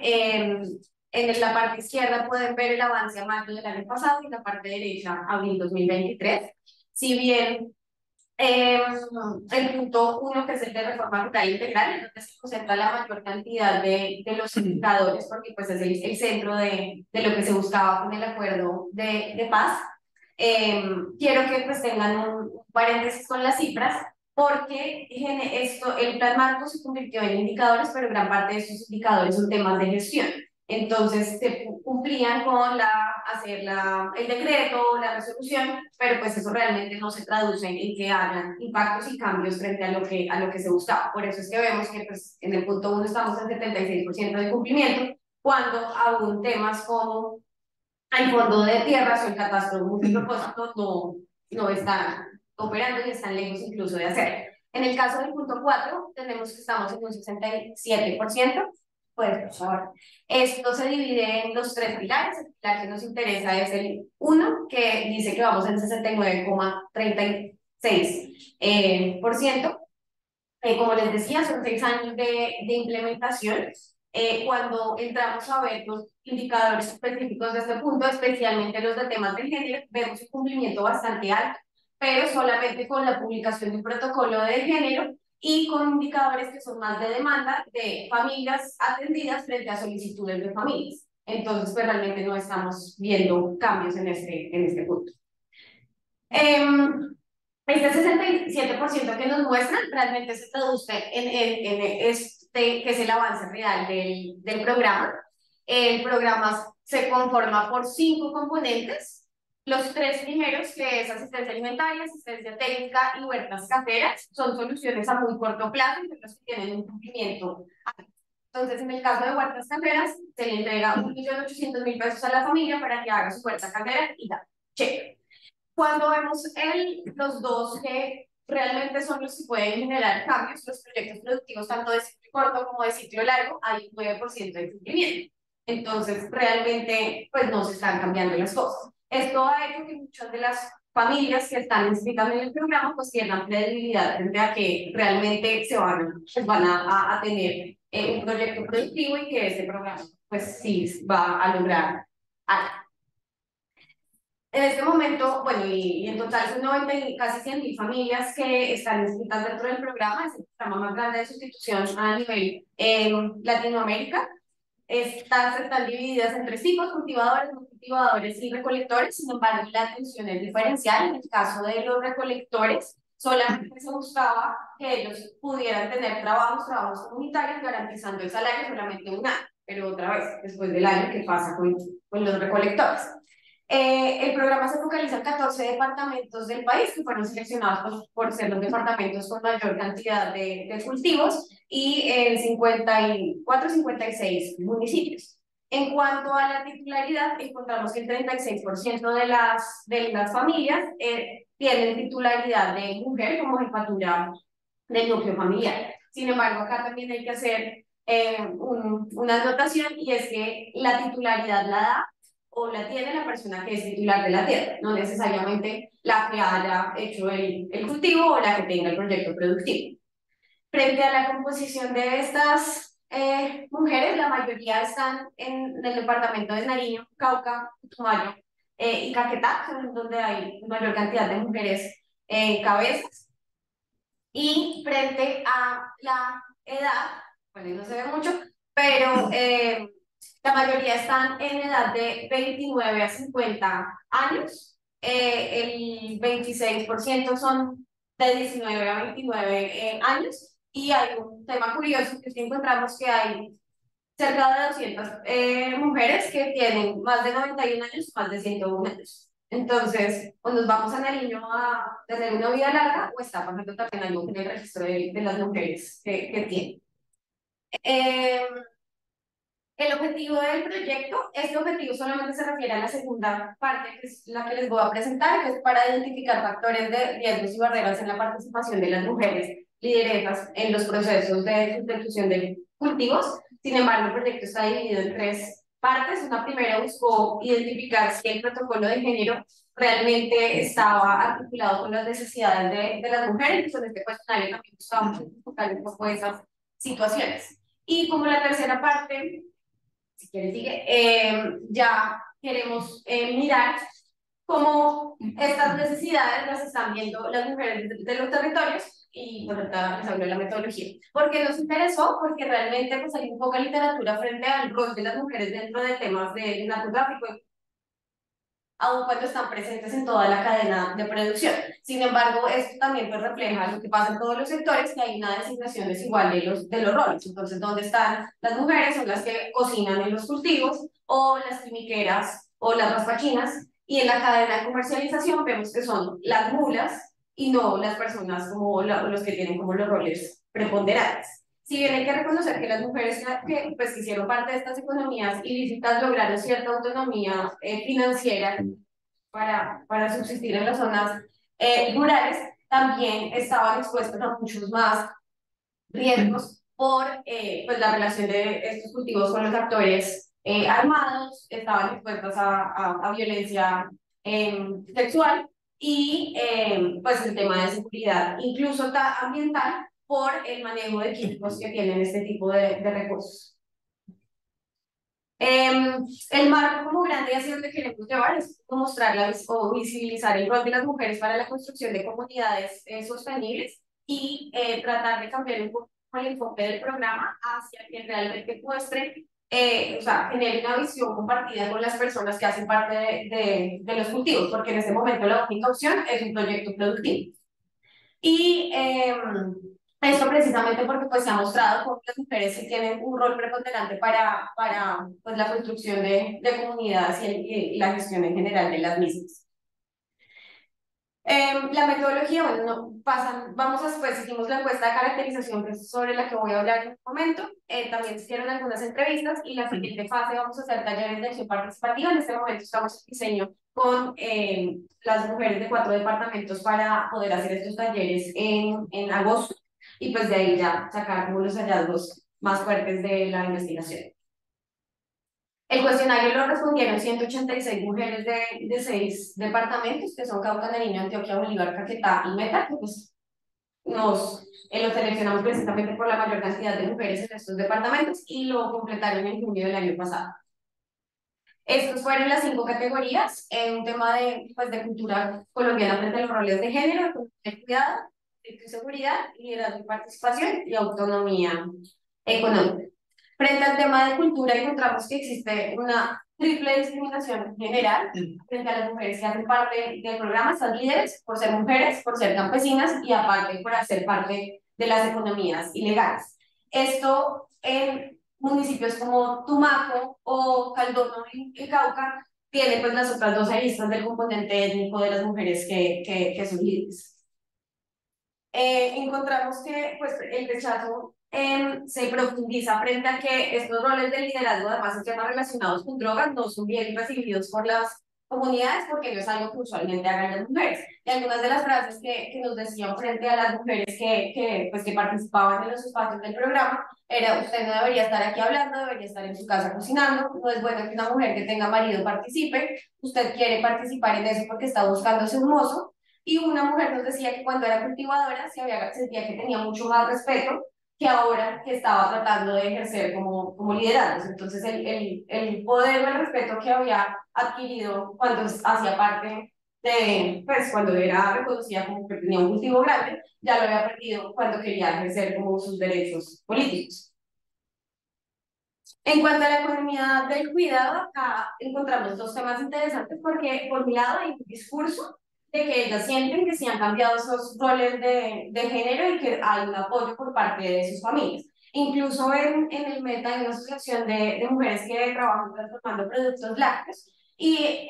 en la parte izquierda pueden ver el avance a mayo del año pasado y en la parte derecha abril 2023. Si bien el punto 1, que es el de reforma rural integral, en donde se concentra la mayor cantidad de los indicadores, porque pues es el centro de lo que se buscaba con el acuerdo de paz. Quiero que pues tengan un paréntesis con las cifras, porque el plan marco se convirtió en indicadores, pero gran parte de esos indicadores son temas de gestión. Entonces se cumplían con hacer el decreto, la resolución, pero pues eso realmente no se traduce en que hayan impactos y cambios frente a lo que se buscaba. Por eso es que vemos que pues, en el punto 1 estamos en 76% de cumplimiento, cuando aún temas como el fondo de tierras o el catastro multipropósito no están operando y están lejos incluso de hacerlo. En el caso del punto 4, tenemos que estamos en un 67%. Pues, por favor. Esto se divide en los 3 pilares. El pilar que nos interesa es el 1, que dice que vamos en 69,36%. Como les decía, son 6 años de implementación. Cuando entramos a ver los indicadores específicos de este punto, especialmente los de temas de género, vemos un cumplimiento bastante alto, pero solamente con la publicación de un protocolo de género y con indicadores que son más de demanda de familias atendidas frente a solicitudes de familias. Entonces, pues realmente no estamos viendo cambios en este punto. Este 67% que nos muestran realmente se traduce que es el avance real del programa. El programa se conforma por 5 componentes. Los 3 primeros, que es asistencia alimentaria, asistencia técnica y huertas caseras, son soluciones a muy corto plazo y que tienen un cumplimiento alto. Entonces, en el caso de huertas caseras, se le entrega 1.800.000 pesos a la familia para que haga su huerta casera y ya, cheque. Cuando vemos los dos que realmente son los que pueden generar cambios, los proyectos productivos tanto de ciclo corto como de ciclo largo, hay un 9% de cumplimiento. Entonces, realmente, pues no se están cambiando las cosas. Esto ha hecho que muchas de las familias que están inscritas en el programa pues pierdan credibilidad frente a que realmente van a tener un proyecto productivo y que ese programa pues sí va a lograr algo. En este momento, bueno, y en total son casi 100.000 familias que están inscritas dentro del programa. Es el programa más grande de sustitución a nivel Latinoamérica. Estas están divididas en 3 tipos: cultivadores, no cultivadores y recolectores. Sin embargo, la atención es diferencial. En el caso de los recolectores, solamente se buscaba que ellos pudieran tener trabajos comunitarios, garantizando el salario solamente un año, pero otra vez, después del año, ¿qué pasa con los recolectores? El programa se focaliza en 14 departamentos del país que fueron seleccionados por ser los departamentos con mayor cantidad de cultivos y en 56 municipios. En cuanto a la titularidad, encontramos que el 36% de las familias tienen titularidad de mujer como jefatura del núcleo familiar. Sin embargo, acá también hay que hacer una anotación, y es que la titularidad la da o la tiene la persona que es titular de la tierra, no necesariamente la que haya hecho el cultivo o la que tenga el proyecto productivo. Frente a la composición de estas mujeres, la mayoría están en el departamento de Nariño, Cauca, Putumayo y Caquetá, que es donde hay mayor cantidad de mujeres cabezas. Y frente a la edad, bueno, no se ve mucho, pero la mayoría están en edad de 29 a 50 años. El 26% son de 19 a 29 años. Y hay un tema curioso, que es que encontramos que hay cerca de 200 mujeres que tienen más de 91 años, más de 101 años. Entonces, o nos vamos a Nariño a tener una vida larga, o está pasando también algo en el registro de las mujeres que tienen. El objetivo del proyecto, este objetivo solamente se refiere a la segunda parte, que es la que les voy a presentar, que es para identificar factores de riesgos y barreras en la participación de las mujeres lideresas en los procesos de sustitución de cultivos. Sin embargo, el proyecto está dividido en tres partes. Una primera buscó identificar si el protocolo de género realmente estaba articulado con las necesidades de las mujeres, y con este cuestionario también buscamos enfocar un poco esas situaciones. Y como la tercera parte, si quieres sigue, ya queremos mirar cómo estas necesidades las están viendo las mujeres de los territorios, y por ahorita les hablo de la metodología. ¿Por qué nos interesó? Porque realmente pues, hay un poco de literatura frente al rol de las mujeres dentro de temas de narcotráfico, aun cuando están presentes en toda la cadena de producción. Sin embargo, esto también pues, refleja lo que pasa en todos los sectores, que hay una designación desigual de los roles. Entonces, ¿dónde están las mujeres? Son las que cocinan en los cultivos, o las quimiqueras, o las raspachinas, y en la cadena de comercialización vemos que son las mulas y no las personas como los que tienen como los roles preponderantes. Si bien hay que reconocer que las mujeres que pues, hicieron parte de estas economías ilícitas lograron cierta autonomía financiera para subsistir en las zonas rurales, también estaban expuestos a muchos más riesgos por pues, la relación de estos cultivos con los actores armados, estaban expuestos a violencia sexual y pues el tema de seguridad, incluso ambiental, por el manejo de químicos que tienen este tipo de recursos. El marco como grande y hacia donde queremos llevar es mostrar o visibilizar el rol de las mujeres para la construcción de comunidades sostenibles, y tratar de cambiar un poco el enfoque del programa hacia que realmente muestre, o sea, genere una visión compartida con las personas que hacen parte de los cultivos, porque en este momento la única opción es un proyecto productivo. Y esto precisamente porque pues, se ha mostrado como las mujeres que tienen un rol preponderante para pues, la construcción de comunidades y la gestión en general de las mismas. La metodología, bueno, no, vamos a después, hicimos la encuesta de caracterización, que es sobre la que voy a hablar en un momento. También se hicieron algunas entrevistas, y la siguiente fase vamos a hacer talleres de acción participativa. En este momento estamos en diseño con las mujeres de 4 departamentos para poder hacer estos talleres en agosto, y pues de ahí ya sacar como los hallazgos más fuertes de la investigación. El cuestionario lo respondieron 186 mujeres de 6 departamentos, que son Cauca, Nariño, Antioquia, Bolívar, Caquetá y Meta, que pues los seleccionamos precisamente por la mayor cantidad de mujeres en estos departamentos, y lo completaron en junio del año pasado. Estos fueron las 5 categorías, un tema pues, de cultura colombiana frente a los roles de género, de cuidado, de seguridad, liderazgo y participación, y autonomía económica. Frente al tema de cultura, encontramos que existe una triple discriminación general frente a las mujeres que hacen parte del programa. Están líderes por ser mujeres, por ser campesinas, y aparte por hacer parte de las economías ilegales. Esto en municipios como Tumaco o Caldono y Cauca tiene pues las otras 2 aristas del componente étnico de las mujeres que son líderes. Encontramos que pues, el rechazo se profundiza frente a que estos roles de liderazgo, además en temas relacionados con drogas, no son bien recibidos por las comunidades porque no es algo que usualmente hagan las mujeres. Y algunas de las frases que nos decían frente a las mujeres pues, que participaban en los espacios del programa era: usted no debería estar aquí hablando, debería estar en su casa cocinando, no es bueno que una mujer que tenga marido participe, usted quiere participar en eso porque está buscándose un mozo. Y una mujer nos decía que cuando era cultivadora sentía que tenía mucho más respeto que ahora que estaba tratando de ejercer como liderazgos. Entonces el poder o el respeto que había adquirido cuando hacía parte pues cuando era reconocida como que tenía un cultivo grande, ya lo había perdido cuando quería ejercer como sus derechos políticos. En cuanto a la economía del cuidado, acá encontramos dos temas interesantes porque por mi lado hay un discurso de que ellas sienten que se han cambiado esos roles de género y que hay un apoyo por parte de sus familias. Incluso en el Meta hay una asociación de mujeres que trabajan transformando productos lácteos y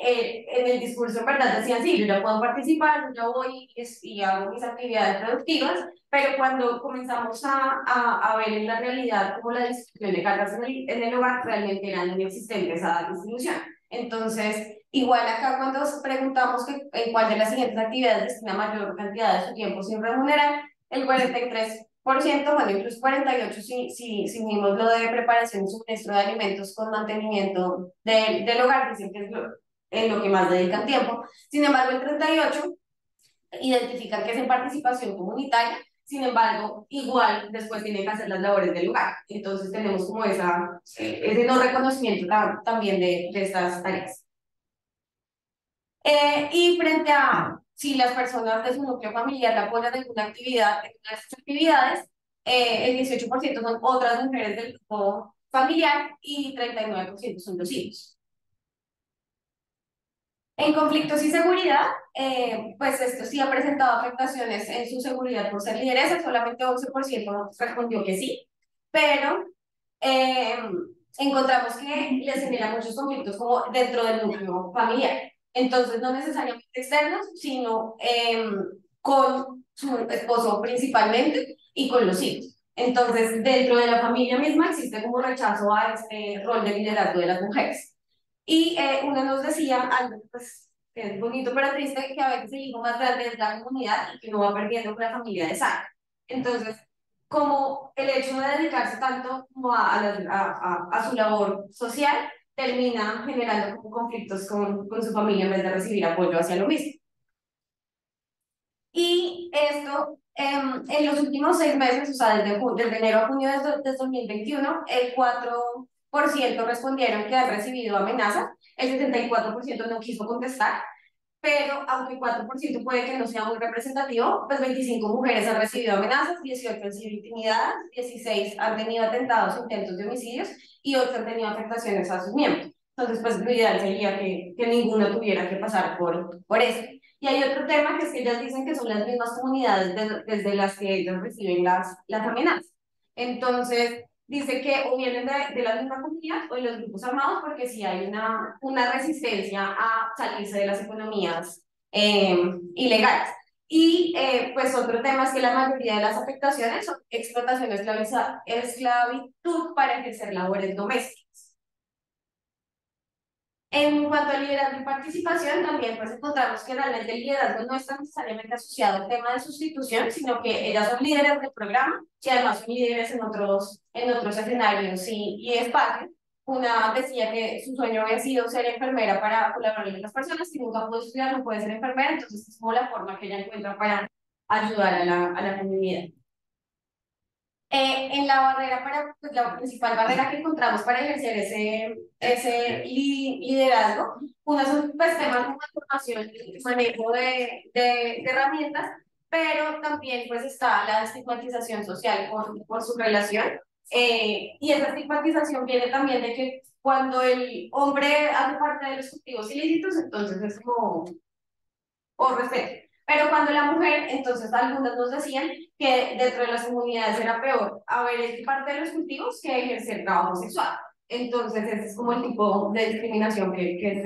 en el discurso en verdad decían: sí, yo ya puedo participar, yo voy y hago mis actividades productivas, pero cuando comenzamos a ver en la realidad cómo la distribución de cargas en el hogar, realmente era inexistente esa distribución. Entonces, igual acá cuando preguntamos en cuál de las siguientes actividades destina mayor cantidad de su tiempo sin remunerar, el 43%, bueno, incluso 48%, si unimos lo de preparación y suministro de alimentos con mantenimiento del hogar, dicen que es en lo que más dedican tiempo. Sin embargo, el 38% identifican que es en participación comunitaria. Sin embargo, igual después tienen que hacer las labores del lugar. Entonces tenemos como ese no reconocimiento también de estas tareas. Y frente a si las personas de su núcleo familiar la apoyan en alguna actividad, en una de estas actividades, el 18% son otras mujeres del grupo familiar y 39% son los hijos. En conflictos y seguridad, pues esto sí ha presentado afectaciones en su seguridad por ser lideresa, solamente 11% respondió que sí, pero encontramos que les genera muchos conflictos como dentro del núcleo familiar. Entonces, no necesariamente externos, sino con su esposo principalmente y con los hijos. Entonces, dentro de la familia misma existe como rechazo a este rol de liderazgo de las mujeres. Y uno nos decía algo pues, que es bonito pero triste, que a veces el hijo más grande es la comunidad y que uno va perdiendo con la familia de sangre. Entonces, como el hecho de dedicarse tanto como a su labor social, termina generando como conflictos con su familia en vez de recibir apoyo hacia lo mismo. Y esto, en los últimos 6 meses, o sea, desde enero a junio de 2021, el 4% respondieron que han recibido amenazas, el 74% no quiso contestar, pero aunque el 4% puede que no sea muy representativo, pues 25 mujeres han recibido amenazas, 18 han sido intimidadas, 16 han tenido atentados, intentos de homicidios y 8 han tenido afectaciones a sus miembros. Entonces, pues lo ideal sería que ninguno tuviera que pasar por eso. Y hay otro tema que es que ellas dicen que son las mismas comunidades desde las que ellos reciben las amenazas. Entonces, dice que o vienen de la misma comunidad o de los grupos armados, porque sí hay una resistencia a salirse de las economías ilegales. Y pues otro tema es que la mayoría de las afectaciones son explotación, esclavitud para ejercer labores domésticas. En cuanto al liderazgo y participación, también pues encontramos que realmente el liderazgo no está necesariamente asociado al tema de sustitución, sino que ellas son líderes del programa y además son líderes en otros escenarios y espacios. Una decía que su sueño había sido ser enfermera para colaborar con las personas, que nunca pudo estudiar, no puede ser enfermera, entonces es como la forma que ella encuentra para ayudar a la comunidad. En la barrera pues, la principal barrera que encontramos para ejercer ese liderazgo, una son pues, temas como formación y manejo de herramientas, pero también pues está la estigmatización social por su relación. Y esa estigmatización viene también de que cuando el hombre hace parte de los cultivos ilícitos, entonces es como por respeto. Pero cuando la mujer, entonces algunas nos decían que dentro de las comunidades era peor haber parte de los cultivos que ejercer trabajo sexual. Entonces ese es como el tipo de discriminación que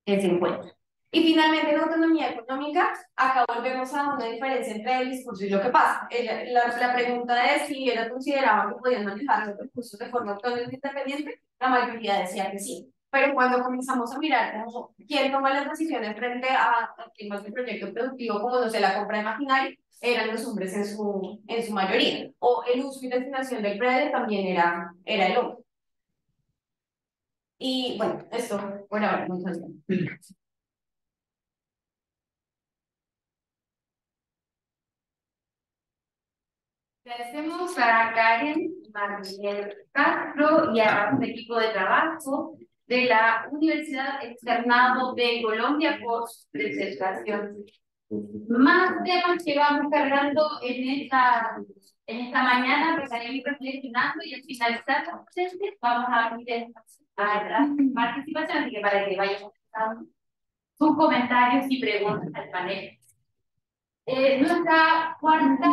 se encuentra. Y finalmente en autonomía económica, acá volvemos a una diferencia entre el discurso y lo que pasa. La pregunta es si ella consideraba que podían manejar los recursos de forma autónoma e independiente, la mayoría decía que sí. pero cuando comenzamos a mirar como quién toma las decisiones frente a temas de proyecto productivo, como no sé, la compra de maquinaria, eran los hombres en su mayoría, o el uso y destinación del predio también era el hombre. Y bueno, esto por ahora, muchas gracias. Agradecemos a Karen Martínez Castro y a su equipo de trabajo de la Universidad Externado de Colombia por su presentación. Más temas que vamos cargando en esta mañana, empezaremos ir reflexionando y al finalizar los presentes vamos a abrir a la participación, así que para que vayan dando sus comentarios y preguntas al panel. Nuestra cuarta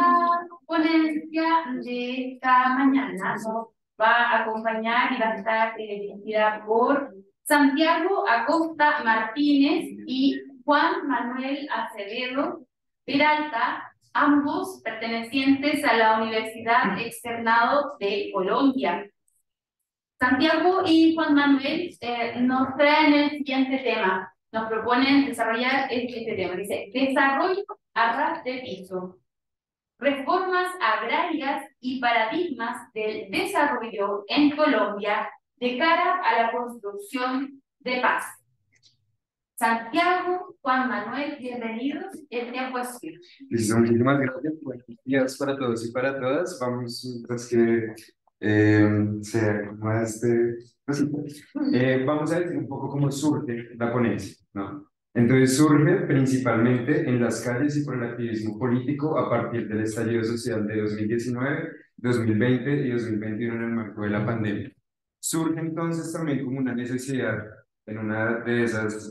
ponencia de esta mañana nos va a acompañar y va a estar dirigida por Santiago Acosta Martínez y Juan Manuel Acevedo Peralta, ambos pertenecientes a la Universidad Externado de Colombia. Santiago y Juan Manuel nos traen el siguiente tema. Nos proponen desarrollar este tema. Dice, desarrollo a ras de piso. Reformas agrarias y paradigmas del desarrollo en Colombia de cara a la construcción de paz. Santiago, Juan Manuel, bienvenidos. El tiempo es suyo. Listo, muchísimas gracias. Buenos días para todos y para todas. Vamos, mientras que se acomoda este cosito, vamos a decir un poco cómo surge la ponencia, ¿no? Entonces surge principalmente en las calles y por el activismo político a partir del estallido social de 2019, 2020 y 2021 en el marco de la pandemia. Surge entonces también como una necesidad en una de esas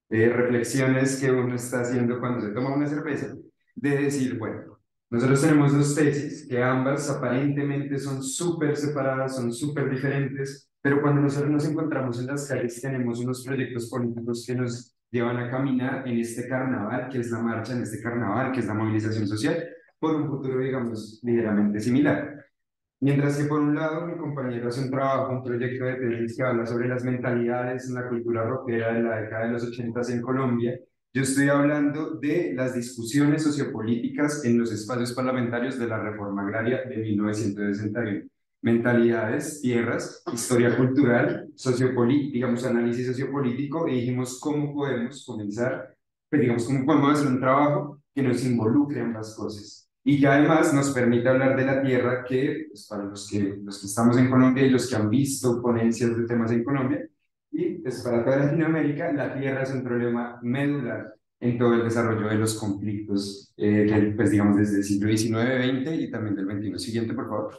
reflexiones que uno está haciendo cuando se toma una cerveza, de decir, bueno, nosotros tenemos dos tesis que ambas aparentemente son súper separadas, son súper diferentes, pero cuando nosotros nos encontramos en las calles tenemos unos proyectos políticos que nos llevan a caminar en este carnaval, que es la marcha, en este carnaval, que es la movilización social, por un futuro, digamos, ligeramente similar. Mientras que por un lado mi compañero hace un trabajo, un proyecto de tesis que habla sobre las mentalidades en la cultura rockera de la década de los 80 en Colombia, yo estoy hablando de las discusiones sociopolíticas en los espacios parlamentarios de la reforma agraria de 1961. Mentalidades, tierras, historia cultural, digamos, análisis sociopolítico, y dijimos cómo podemos comenzar, pues digamos, cómo podemos hacer un trabajo que nos involucre ambas cosas. Y que además nos permite hablar de la tierra, que pues, para los que estamos en Colombia y los que han visto ponencias de temas en Colombia, y pues para toda Latinoamérica, la tierra es un problema medular en todo el desarrollo de los conflictos, pues digamos desde el siglo XIX, XX y también del XXI. Siguiente, por favor.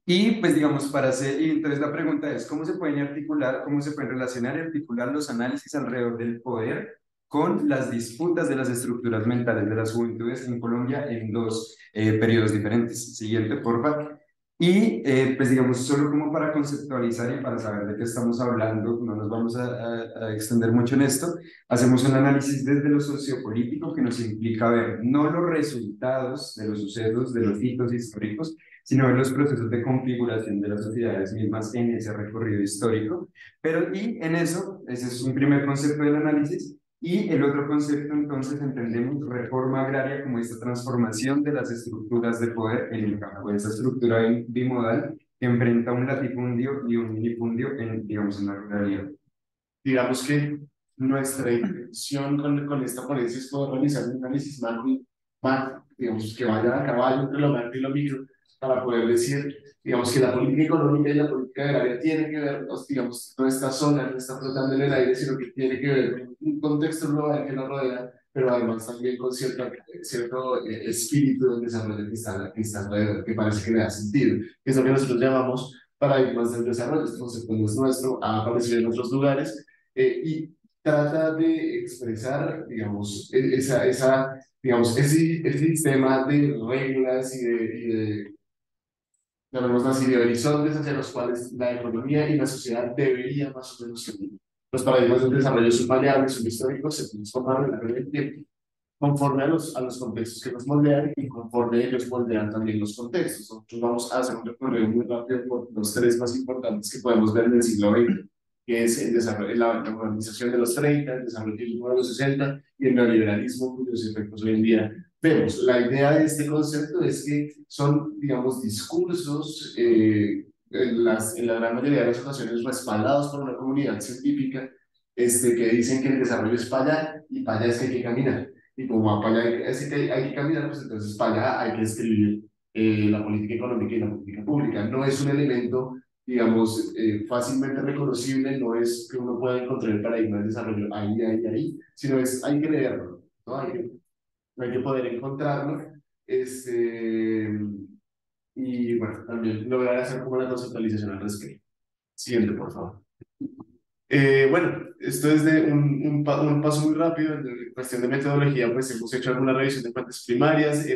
Y pues digamos, y entonces la pregunta es, ¿cómo se pueden articular, cómo se pueden relacionar y articular los análisis alrededor del poder con las disputas de las estructuras mentales de las juventudes en Colombia en dos periodos diferentes? Siguiente, por favor. Y pues digamos, solo como para conceptualizar y para saber de qué estamos hablando, no nos vamos a extender mucho en esto, hacemos un análisis desde lo sociopolítico que nos implica ver no los resultados de los sucesos, de los hitos históricos, sino en los procesos de configuración de las sociedades mismas en ese recorrido histórico. Y en eso, ese es un primer concepto del análisis, y el otro concepto, entonces, entendemos reforma agraria como esta transformación de las estructuras de poder en el campo, esa estructura bimodal que enfrenta un latifundio y un minifundio digamos, en la ruralidad. Digamos que nuestra intención con esta ponencia es poder realizar un análisis macro, digamos, que vaya a caballo entre lo macro y lo micro, para poder decir, digamos, que la política económica y la política agraria tienen que ver, digamos, no está sola, no está flotando en el aire, sino que tiene que ver con un contexto global que nos rodea, pero además también con cierto espíritu del desarrollo que está alrededor, que parece que le da sentido, que es lo que nosotros llamamos paradigmas del desarrollo. Este concepto no es nuestro, ha aparecido en otros lugares, y trata de expresar, digamos, digamos, ese sistema de reglas y de horizontes hacia los cuales la economía y la sociedad debería más o menos seguir. Los paradigmas del desarrollo son maleables, son históricos, se transforman en la red del tiempo, conforme a los contextos que nos moldean y conforme ellos moldean también los contextos. Nosotros vamos a hacer un recorrido muy rápido por los tres más importantes que podemos ver en el siglo XX, que es el desarrollo, la modernización de los 30, el desarrollo de los 60 y el neoliberalismo, cuyos efectos hoy en día vemos. La idea de este concepto es que son, digamos, discursos en la gran mayoría de las ocasiones respaldados por una comunidad científica que dicen que el desarrollo es para allá y para allá es que hay que caminar. Y como para allá es que hay que caminar, pues entonces para allá hay que escribir la política económica y la política pública. No es un elemento, digamos, fácilmente reconocible, no es que uno pueda encontrar el paradigma del desarrollo ahí, sino es, hay que leerlo, ¿no? Hay que poder encontrarlo. Y bueno, también lograr hacer como la conceptualización al respecto. Siguiente, por favor. Bueno, esto es de un paso muy rápido. En cuestión de metodología, pues hemos hecho alguna revisión de fuentes primarias.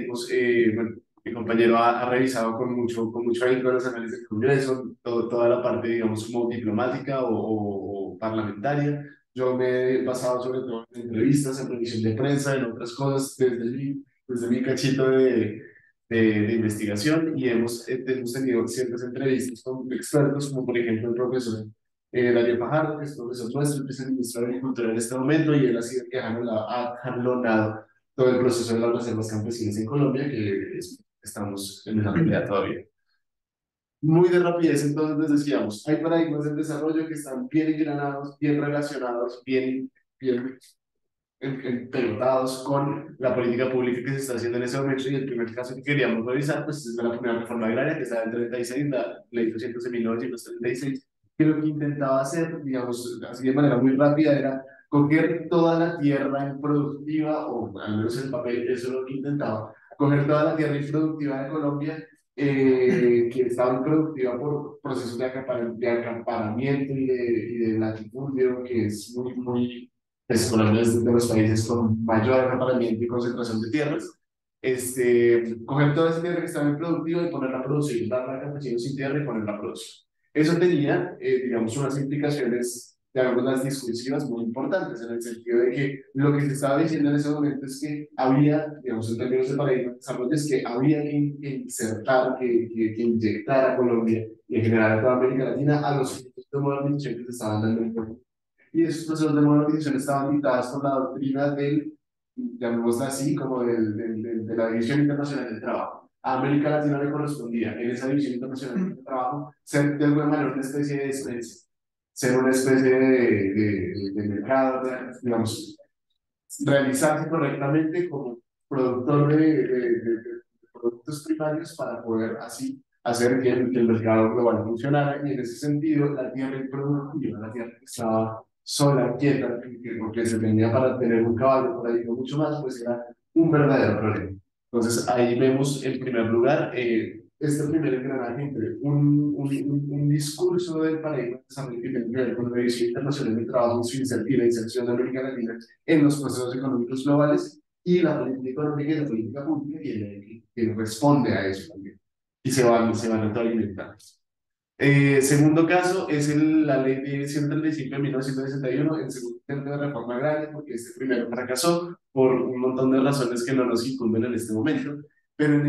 Bueno, mi compañero ha revisado con mucho ahínco los análisis del Congreso, toda la parte, digamos, como diplomática o parlamentaria. Yo me he basado sobre todo en entrevistas, en revisión de prensa, en otras cosas, desde mi cachito de investigación, y hemos tenido ciertas entrevistas con expertos, como por ejemplo el profesor Darío Fajardo, que es profesor nuestro, que es el ministro de Agricultura en este momento, y él ha sido el que ha jalonado todo el proceso de las reservas campesinas en Colombia, que estamos en esa pelea todavía. Muy de rapidez, entonces les decíamos, hay paradigmas del desarrollo que están bien engranados, bien relacionados, bien empelotados con la política pública que se está haciendo en ese momento, y el primer caso que queríamos revisar pues es de la primera reforma agraria, que está en 36, la ley 200 de 1936, que lo que intentaba hacer, digamos, así de manera muy rápida, era coger toda la tierra improductiva, o al menos en el papel eso es lo que intentaba, coger toda la tierra improductiva de Colombia, que estaba improductiva por procesos de acaparamiento y de latifundio, que es muy Colombia es de los países con mayor acaparamiento y concentración de tierras. Coger toda esa tierra que estaba improductiva y ponerla a producir, darla a campesinos sin tierra y ponerla a producir. Eso tenía, digamos, unas implicaciones, digamos, las discursivas muy importantes, en el sentido de que lo que se estaba diciendo en ese momento es que había, digamos, en términos de paradigma de desarrollo, es que había que insertar, que inyectar a Colombia y en general a toda América Latina a los procesos de modernización que se estaban dando en el mundo. Y esos procesos de modernización estaban dictados por la doctrina llamémosla así, como de la División Internacional del Trabajo. A América Latina le correspondía, en esa División Internacional del Trabajo, ser de alguna manera una especie de despensa, ser una especie de mercado, digamos, realizarse correctamente como productor de productos primarios para poder así hacer que el mercado global funcionara, y en ese sentido la tierra improductiva, la tierra que estaba sola, quieta, porque se tenía para tener un caballo por ahí, no mucho más, pues era un verdadero problema. Entonces ahí vemos en primer lugar este primer engranaje entre un discurso del paradigma de desarrollo que tiene que ver con la División Internacional del Trabajo y la inserción de América Latina en los procesos económicos globales, y la política económica y la política pública que responde a eso también, y se van retroalimentando. Segundo caso es la ley de 135 de 1961, el segundo intento de reforma agraria, porque este primero fracasó por un montón de razones que no nos incumben en este momento, pero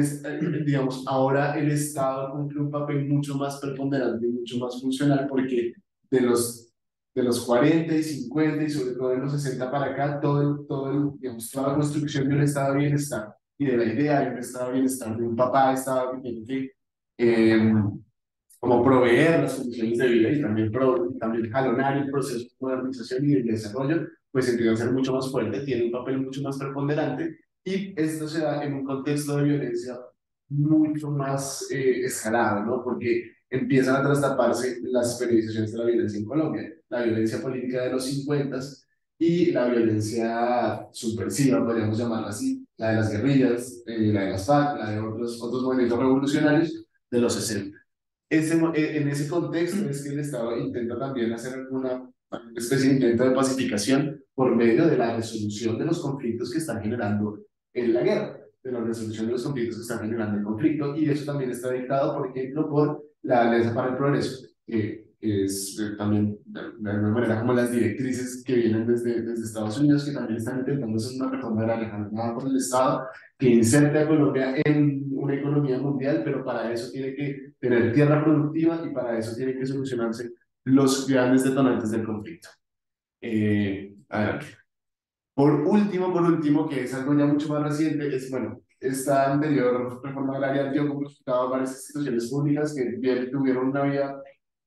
digamos, ahora el Estado cumple un papel mucho más preponderante y mucho más funcional, porque de los 40 y 50 y sobre todo de los 60 para acá, digamos, toda la construcción de un estado de bienestar y de la idea de un estado de bienestar, de un papá de estado que tiene que como proveer las condiciones de vida y también jalonar el proceso de modernización y de desarrollo, pues empieza a ser mucho más fuerte, tiene un papel mucho más preponderante, y esto se da en un contexto de violencia mucho más escalado, ¿no? Porque empiezan a trastaparse las periodizaciones de la violencia en Colombia, la violencia política de los 50 y la violencia subversiva, podríamos llamarla así, la de las guerrillas, la de las FARC, la de otros movimientos revolucionarios de los 60. En ese contexto es que el Estado intenta también hacer una especie de intento de pacificación por medio de la resolución de los conflictos que están generando en la guerra, de la resolución de los conflictos que están generando el conflicto, y eso también está dictado, por ejemplo, por la Alianza para el Progreso, que es también de alguna manera como las directrices que vienen desde Estados Unidos, que también están intentando hacer una reforma agraria jalonada por el Estado, que inserte a Colombia en una economía mundial, pero para eso tiene que tener tierra productiva y para eso tiene que solucionarse los grandes detonantes del conflicto. Adelante. Por último, que es algo ya mucho más reciente, es, bueno, esta anterior reforma agraria dio como resultado varias instituciones públicas que bien tuvieron una vida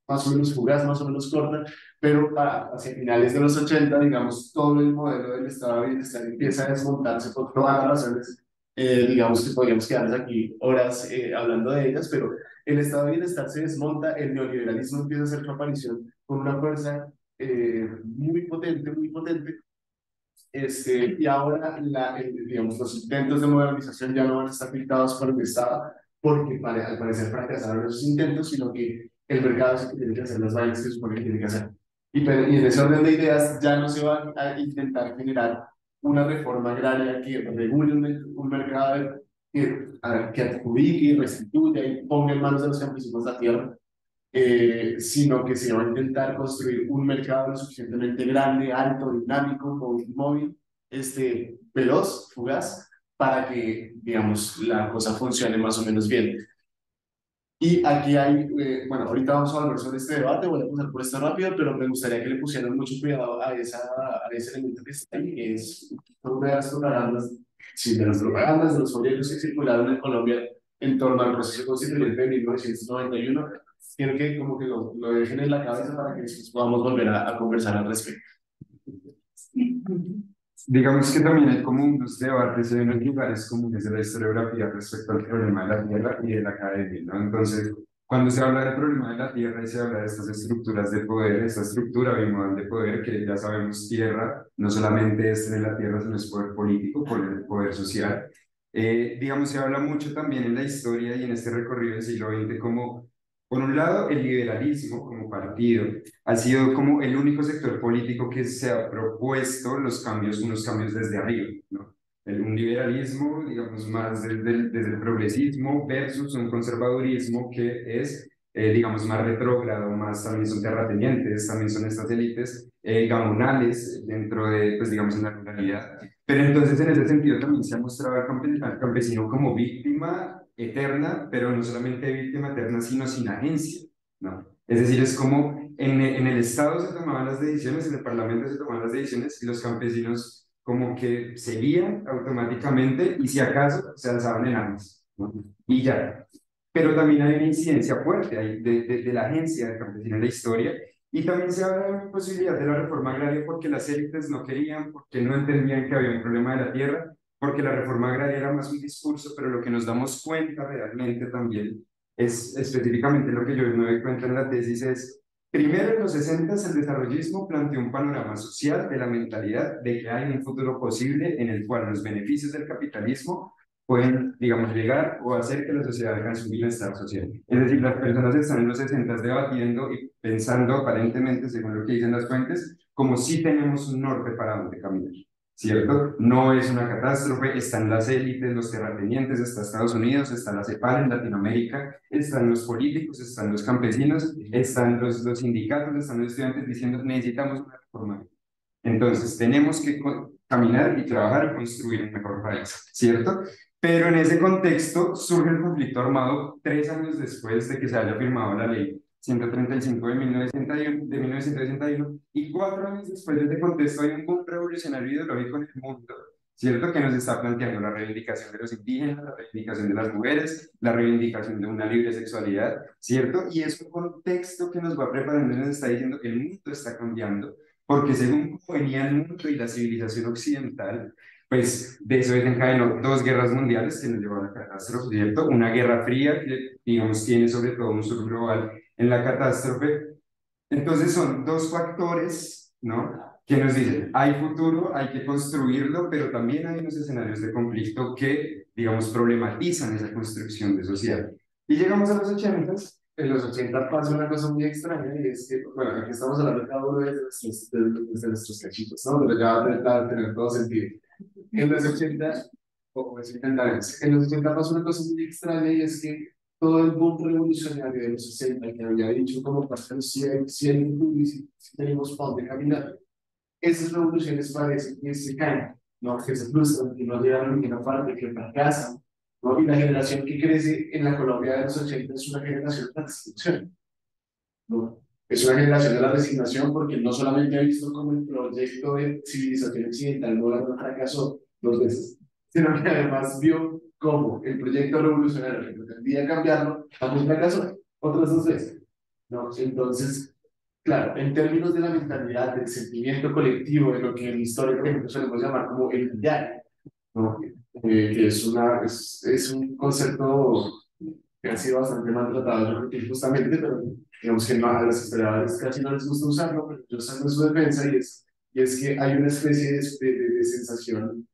más o menos fugaz, más o menos corta, pero hacia finales de los 80, digamos, todo el modelo del Estado de Bienestar empieza a desmontarse por todas las razones. Digamos que podríamos quedarnos aquí horas hablando de ellas, pero el Estado de Bienestar se desmonta, el neoliberalismo empieza a hacer su aparición con una fuerza muy potente, muy potente. Y ahora, digamos, los intentos de modernización ya no van a estar dictados por el Estado, porque al parecer fracasaron esos intentos, sino que el mercado es el que tiene que hacer las vainas que se supone que tiene que hacer. Y en ese orden de ideas ya no se va a intentar generar una reforma agraria que regule un mercado que adjudique y restituya y ponga en manos de los campesinos la tierra, sino que se va a intentar construir un mercado lo suficientemente grande, alto, dinámico, móvil, veloz, fugaz, para que, digamos, la cosa funcione más o menos bien. Y aquí hay, bueno, ahorita vamos a hablar sobre este debate, voy a pasar por esto rápido, pero me gustaría que le pusieran mucho cuidado a ese elemento que está ahí, que es una de las propagandas, sí, de las propagandas, de los folletos que circularon en Colombia en torno al proceso constituyente de 1991. Quiero que como que lo dejen en la cabeza para que después podamos volver a conversar al respecto. Digamos que también hay como unos debates en los lugares comunes de la historiografía respecto al problema de la tierra y de la academia, ¿no? Entonces, cuando se habla del problema de la tierra y se habla de estas estructuras de poder, esta estructura bimodal de poder, que ya sabemos tierra, no solamente es tener la tierra, sino es poder político, poder social. Digamos, se habla mucho también en la historia y en este recorrido del siglo XX como, por un lado, el liberalismo como partido ha sido como el único sector político que se ha propuesto unos cambios desde arriba, ¿no? Un liberalismo, digamos, más desde el progresismo versus un conservadurismo que es, digamos, más retrógrado, más también son terratenientes, también son estas élites gamonales dentro de, pues, digamos, en la ruralidad. Pero entonces, en ese sentido, también se ha mostrado al campesino como víctima eterna, pero no solamente víctima eterna, sino sin agencia, ¿no? Es decir, es como en el Estado se tomaban las decisiones, en el Parlamento se tomaban las decisiones y los campesinos como que seguían automáticamente y si acaso se alzaban en armas, ¿no? Y ya. Pero también hay una incidencia fuerte ahí de la agencia del campesino en la historia y también se habla de una posibilidad de la reforma agraria porque las élites no querían, porque no entendían que había un problema de la tierra, porque la reforma agraria era más un discurso, pero lo que nos damos cuenta realmente también es específicamente lo que yo me doy cuenta en la tesis es, primero en los 60 el desarrollismo planteó un panorama social de la mentalidad de que hay un futuro posible en el cual los beneficios del capitalismo pueden, digamos, llegar o hacer que la sociedad alcance un bienestar social. Es decir, las personas están en los 60 debatiendo y pensando aparentemente, según lo que dicen las fuentes, como si tenemos un norte para donde caminar, ¿cierto? No es una catástrofe, están las élites, los terratenientes, está Estados Unidos, está la CEPAL en Latinoamérica, están los políticos, están los campesinos, están los sindicatos, están los estudiantes diciendo necesitamos una reforma. Entonces, tenemos que caminar y trabajar y construir un mejor país, ¿cierto? Pero en ese contexto surge el conflicto armado 3 años después de que se haya firmado la ley 135 de 1961 y 4 años después de este contexto hay un boom revolucionario ideológico en el mundo, ¿cierto? Que nos está planteando la reivindicación de los indígenas, la reivindicación de las mujeres, la reivindicación de una libre sexualidad, ¿cierto? Y es un contexto que nos va preparando y nos está diciendo que el mundo está cambiando, porque según cómo venía el mundo y la civilización occidental, pues de eso desencadenó 2 guerras mundiales que nos llevaron a la catástrofe, ¿cierto? Una guerra fría que, digamos, tiene sobre todo un sur global en la catástrofe. Entonces son 2 factores, ¿no? Que nos dicen, hay futuro, hay que construirlo, pero también hay unos escenarios de conflicto que, digamos, problematizan esa construcción de sociedad. Y llegamos a los 80. En los 80 pasa una cosa muy extraña y es que, bueno, aquí estamos hablando cada uno de nuestros cachitos, ¿no? Pero ya va a tener todo sentido. En los 80, o es 80 años, en los 80 pasa una cosa muy extraña y es que todo el boom revolucionario de los 60 que había dicho como pasan 100 y si tenemos para dónde caminar, esas revoluciones parecen que se caen, ¿no? Que se frustran, que no llegan a ninguna parte, que fracasan, ¿no? Y la generación que crece en la Colombia de los 80 es una generación de destrucción, ¿no? Es una generación de la resignación porque no solamente ha visto cómo el proyecto de civilización occidental no fracasó 2 veces, sino que además vio cómo el proyecto revolucionario que pretendía cambiarlo también fracasó otras 2 veces, ¿no? Entonces, claro, en términos de la mentalidad, del sentimiento colectivo, de lo que en historia, por ejemplo, solemos llamar como el villaje, ¿no? Que es un concepto que ha sido bastante maltratado, yo creo que justamente, pero digamos que no, a los historiadores casi no les gusta usarlo, pero yo salgo en su defensa y es que hay una especie de sensación,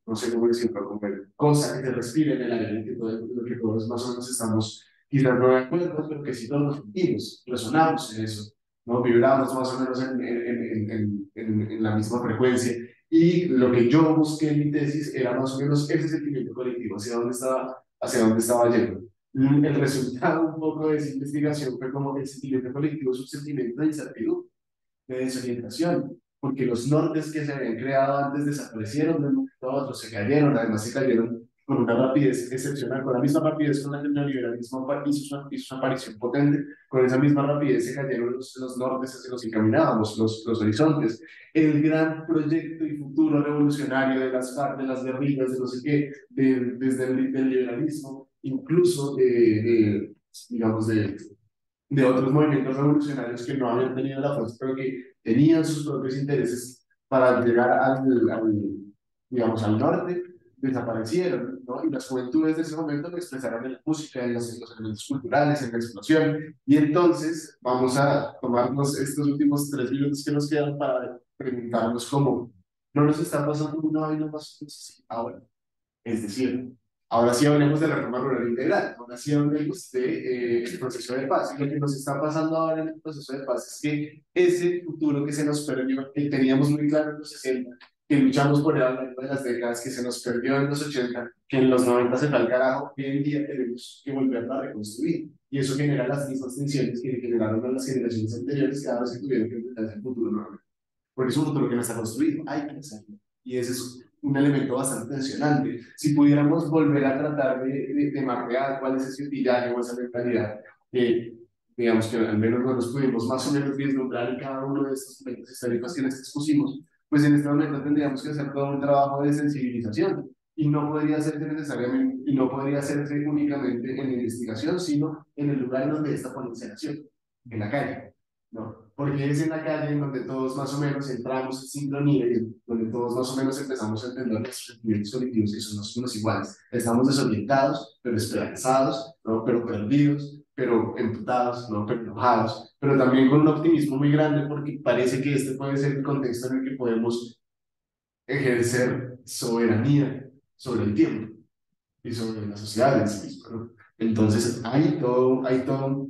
no sé cómo decirlo, como de cosa que se respira en el aire, que lo que todos más o menos estamos quizás no de acuerdo, pero que sí todos nos sentimos, resonamos en eso, ¿no? Vibramos más o menos en la misma frecuencia. Y lo que yo busqué en mi tesis era más o menos ese sentimiento colectivo, hacia dónde estaba yendo. El resultado un poco de esa investigación fue como el sentimiento colectivo es un sentimiento de incertidumbre, de desorientación, porque los nortes que se habían creado antes desaparecieron de un momento a otro, se cayeron, además se cayeron con una rapidez excepcional, con la misma rapidez con la que el neoliberalismo hizo su aparición potente, con esa misma rapidez se cayeron los nortes hacia los que caminábamos, los horizontes. El gran proyecto y futuro revolucionario de las FARC, de las guerrillas, de no sé qué, desde del liberalismo, incluso digamos, de otros movimientos revolucionarios que no habían tenido la fuerza, pero que tenían sus propios intereses para llegar digamos, al norte, desaparecieron, ¿no? Y las juventudes de ese momento lo expresaron en la música, en los elementos culturales, en la explosión. Y entonces vamos a tomarnos estos últimos 3 minutos que nos quedan para preguntarnos cómo no nos está pasando una vaina más o menos así ahora. Es decir, ahora sí hablemos de la reforma rural integral, ahora sí hablemos de, el proceso de paz. Y lo que nos está pasando ahora en el proceso de paz es que ese futuro que se nos perdió, que teníamos muy claro en los 60, que luchamos por él a lo largo de las décadas, que se nos perdió en los 80, que en los 90 se fue al carajo, hoy en día tenemos que volverlo a reconstruir. Y eso genera las mismas tensiones que generaron a las generaciones anteriores cada vez que tuvieron que enfrentar ese futuro nuevamente. Porque es un futuro que no está construido, hay que hacerlo. Y ese es un elemento bastante tensionante. Si pudiéramos volver a tratar de mapear cuál es ese utillaje o esa mentalidad, digamos que al menos nos pudimos más o menos vislumbrar en cada uno de estos momentos históricos que les expusimos, pues en este momento tendríamos que hacer todo un trabajo de sensibilización. Y no podría hacerse necesariamente, y no podría hacerse únicamente en la investigación, sino en el lugar donde esta ponencia nació, en la calle. ¿No? Porque es en la calle en donde todos más o menos entramos en sincronía y donde todos más o menos empezamos a entender nuestros sentimientos colectivos y son los iguales. Estamos desorientados, pero esperanzados, ¿no? Pero perdidos, pero emputados, ¿no? Pero enojados, pero también con un optimismo muy grande porque parece que este puede ser el contexto en el que podemos ejercer soberanía sobre el tiempo y sobre la sociedad en sí misma, ¿no? Entonces hay todo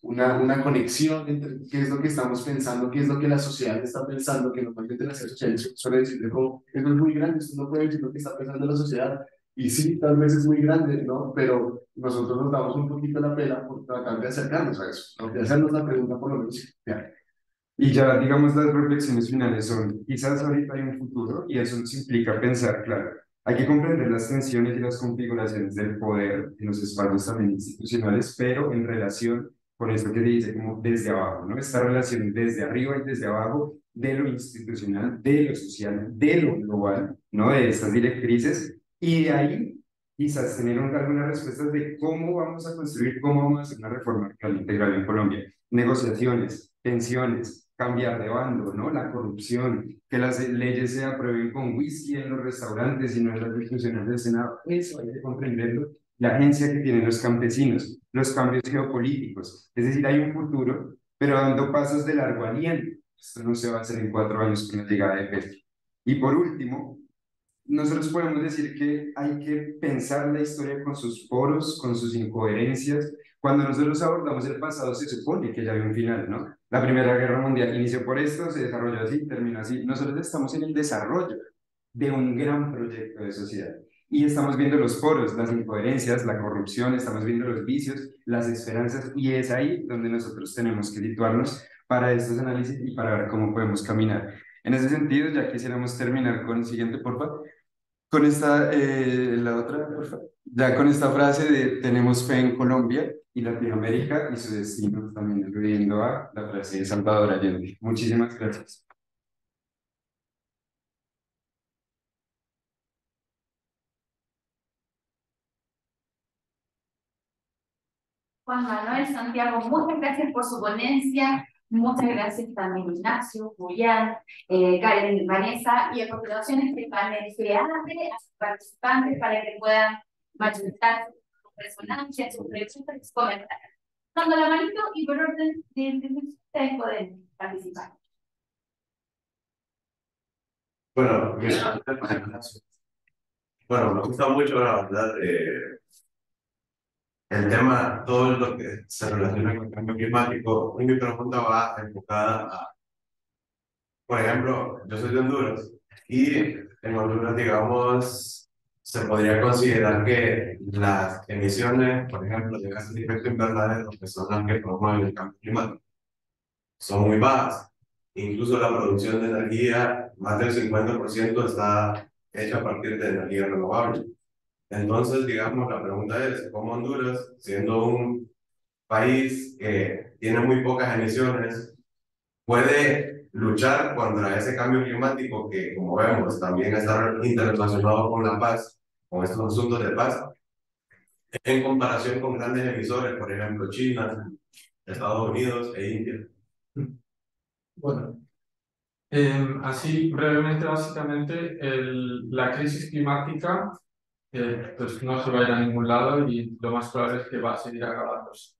una conexión entre qué es lo que estamos pensando, qué es lo que la sociedad está pensando, que normalmente la sociedad suele decirle como, eso es muy grande, usted no puede decir lo que está pensando la sociedad, y sí, tal vez es muy grande, ¿no? Pero nosotros nos damos un poquito la pena por tratar de acercarnos a eso, ¿no? De hacernos la pregunta por lo menos. Y ya, digamos, las reflexiones finales son, quizás ahorita hay un futuro y eso nos implica pensar, claro, hay que comprender las tensiones y las configuraciones del poder en los espacios también institucionales, pero en relación con eso que se dice como desde abajo, ¿no? Esta relación desde arriba y desde abajo, de lo institucional, de lo social, de lo global, ¿no? De estas directrices, y de ahí quizás tener algunas respuestas de cómo vamos a construir, cómo vamos a hacer una reforma radical integral en Colombia. Negociaciones, tensiones, cambiar de bando, ¿no? La corrupción, que las leyes se aprueben con whisky en los restaurantes y no en las discusiones del Senado. Eso hay que comprenderlo. La agencia que tienen los campesinos, los cambios geopolíticos. Es decir, hay un futuro, pero dando pasos de largo aliento. Esto no se va a hacer en 4 años con la llegada de Petro. Y por último, nosotros podemos decir que hay que pensar la historia con sus poros, con sus incoherencias. Cuando nosotros abordamos el pasado, se supone que ya hay un final, ¿no? La Primera Guerra Mundial inició por esto, se desarrolló así, terminó así. Nosotros estamos en el desarrollo de un gran proyecto de sociedad. Y estamos viendo los poros, las incoherencias, la corrupción, estamos viendo los vicios, las esperanzas, y es ahí donde nosotros tenemos que situarnos para estos análisis y para ver cómo podemos caminar. En ese sentido, ya quisiéramos terminar con el siguiente, por favor. Con esta, la otra, por favor. Ya con esta frase de tenemos fe en Colombia, y Latinoamérica y su destino, también incluyendo a la frase de Salvador Allende. Muchísimas gracias. Juan Manuel Santiago, muchas gracias por su ponencia. Muchas gracias también Ignacio, Julián, Karen y Vanessa, y a continuación este panel se abre a sus participantes para que puedan manifestar sus resonancias, sus preguntas y sus comentarios. Dando la manito y por orden de ustedes pueden participar. Bueno, me gusta mucho, la verdad, el tema, todo lo que se relaciona con el cambio climático. Y mi pregunta va enfocada a, por ejemplo, yo soy de Honduras y en Honduras, digamos, se podría considerar que las emisiones, por ejemplo, de gases de efecto invernadero, que son las que promueven el cambio climático, son muy bajas. Incluso la producción de energía, más del 50% está hecha a partir de energía renovable. Entonces, digamos, la pregunta es, ¿cómo Honduras, siendo un país que tiene muy pocas emisiones, puede luchar contra ese cambio climático que, como vemos, también está interrelacionado con la paz, con estos asuntos de paz, en comparación con grandes emisores, por ejemplo, China, Estados Unidos e India? Bueno, así brevemente, básicamente, la crisis climática pues no se va a ir a ningún lado y lo más probable es que va a seguir agravándose.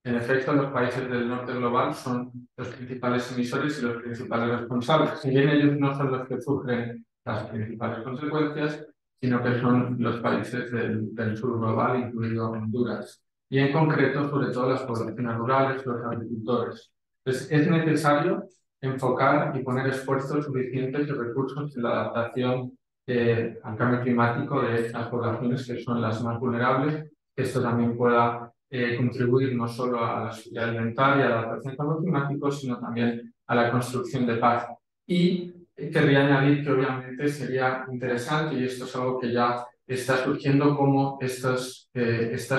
En efecto, los países del norte global son los principales emisores y los principales responsables. Si bien ellos no son los que sufren las principales consecuencias, sino que son los países del sur global, incluido Honduras. Y en concreto, sobre todo las poblaciones rurales, los agricultores. Entonces, es necesario enfocar y poner esfuerzos suficientes y recursos en la adaptación al cambio climático de estas poblaciones que son las más vulnerables. Esto también pueda contribuir no solo a la seguridad alimentaria, a la adaptación al cambio climático, sino también a la construcción de paz. Y querría añadir que obviamente sería interesante, y esto es algo que ya está surgiendo, cómo estas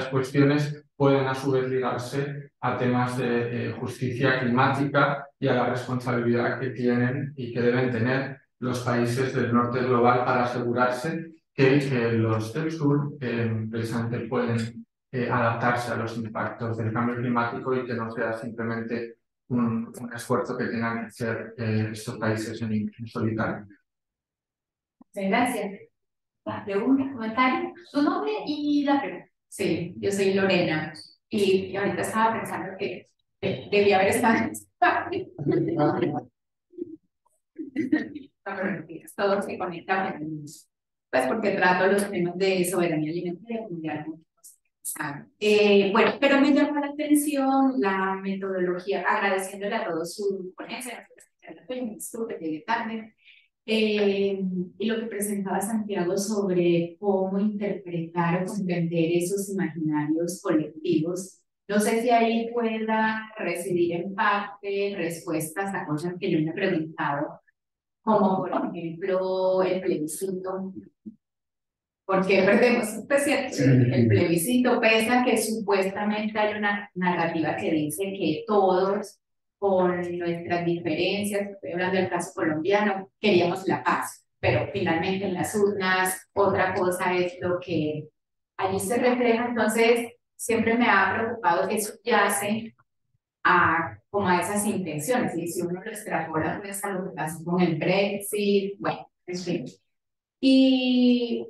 cuestiones pueden a su vez ligarse a temas de justicia climática y a la responsabilidad que tienen y que deben tener los países del norte global para asegurarse que los del sur precisamente pueden adaptarse a los impactos del cambio climático y que no sea simplemente un esfuerzo que tengan que hacer estos países en solitario. Muchas gracias. La pregunta, comentario, su nombre y la pregunta. Sí, yo soy Lorena y ahorita estaba pensando que debía haber estado en España. Todo se conecta, pues porque trato los temas de soberanía alimentaria mundial. Bueno, pero me llamó la atención la metodología, agradeciéndole a todos su ponencia, que llegué tarde, y lo que presentaba Santiago sobre cómo interpretar o comprender esos imaginarios colectivos. No sé si ahí pueda residir en parte respuestas a cosas que yo me he preguntado, como por ejemplo el plebiscito. ¿Por qué perdemos el plebiscito? Pese a que supuestamente hay una narrativa que dice que todos, con nuestras diferencias, estoy hablando del caso colombiano, queríamos la paz, pero finalmente en las urnas otra cosa es lo que allí se refleja. Entonces, siempre me ha preocupado que eso yace como a esas intenciones, y si uno lo extrapola pues a lo que pasó con el Brexit, bueno, en fin. Y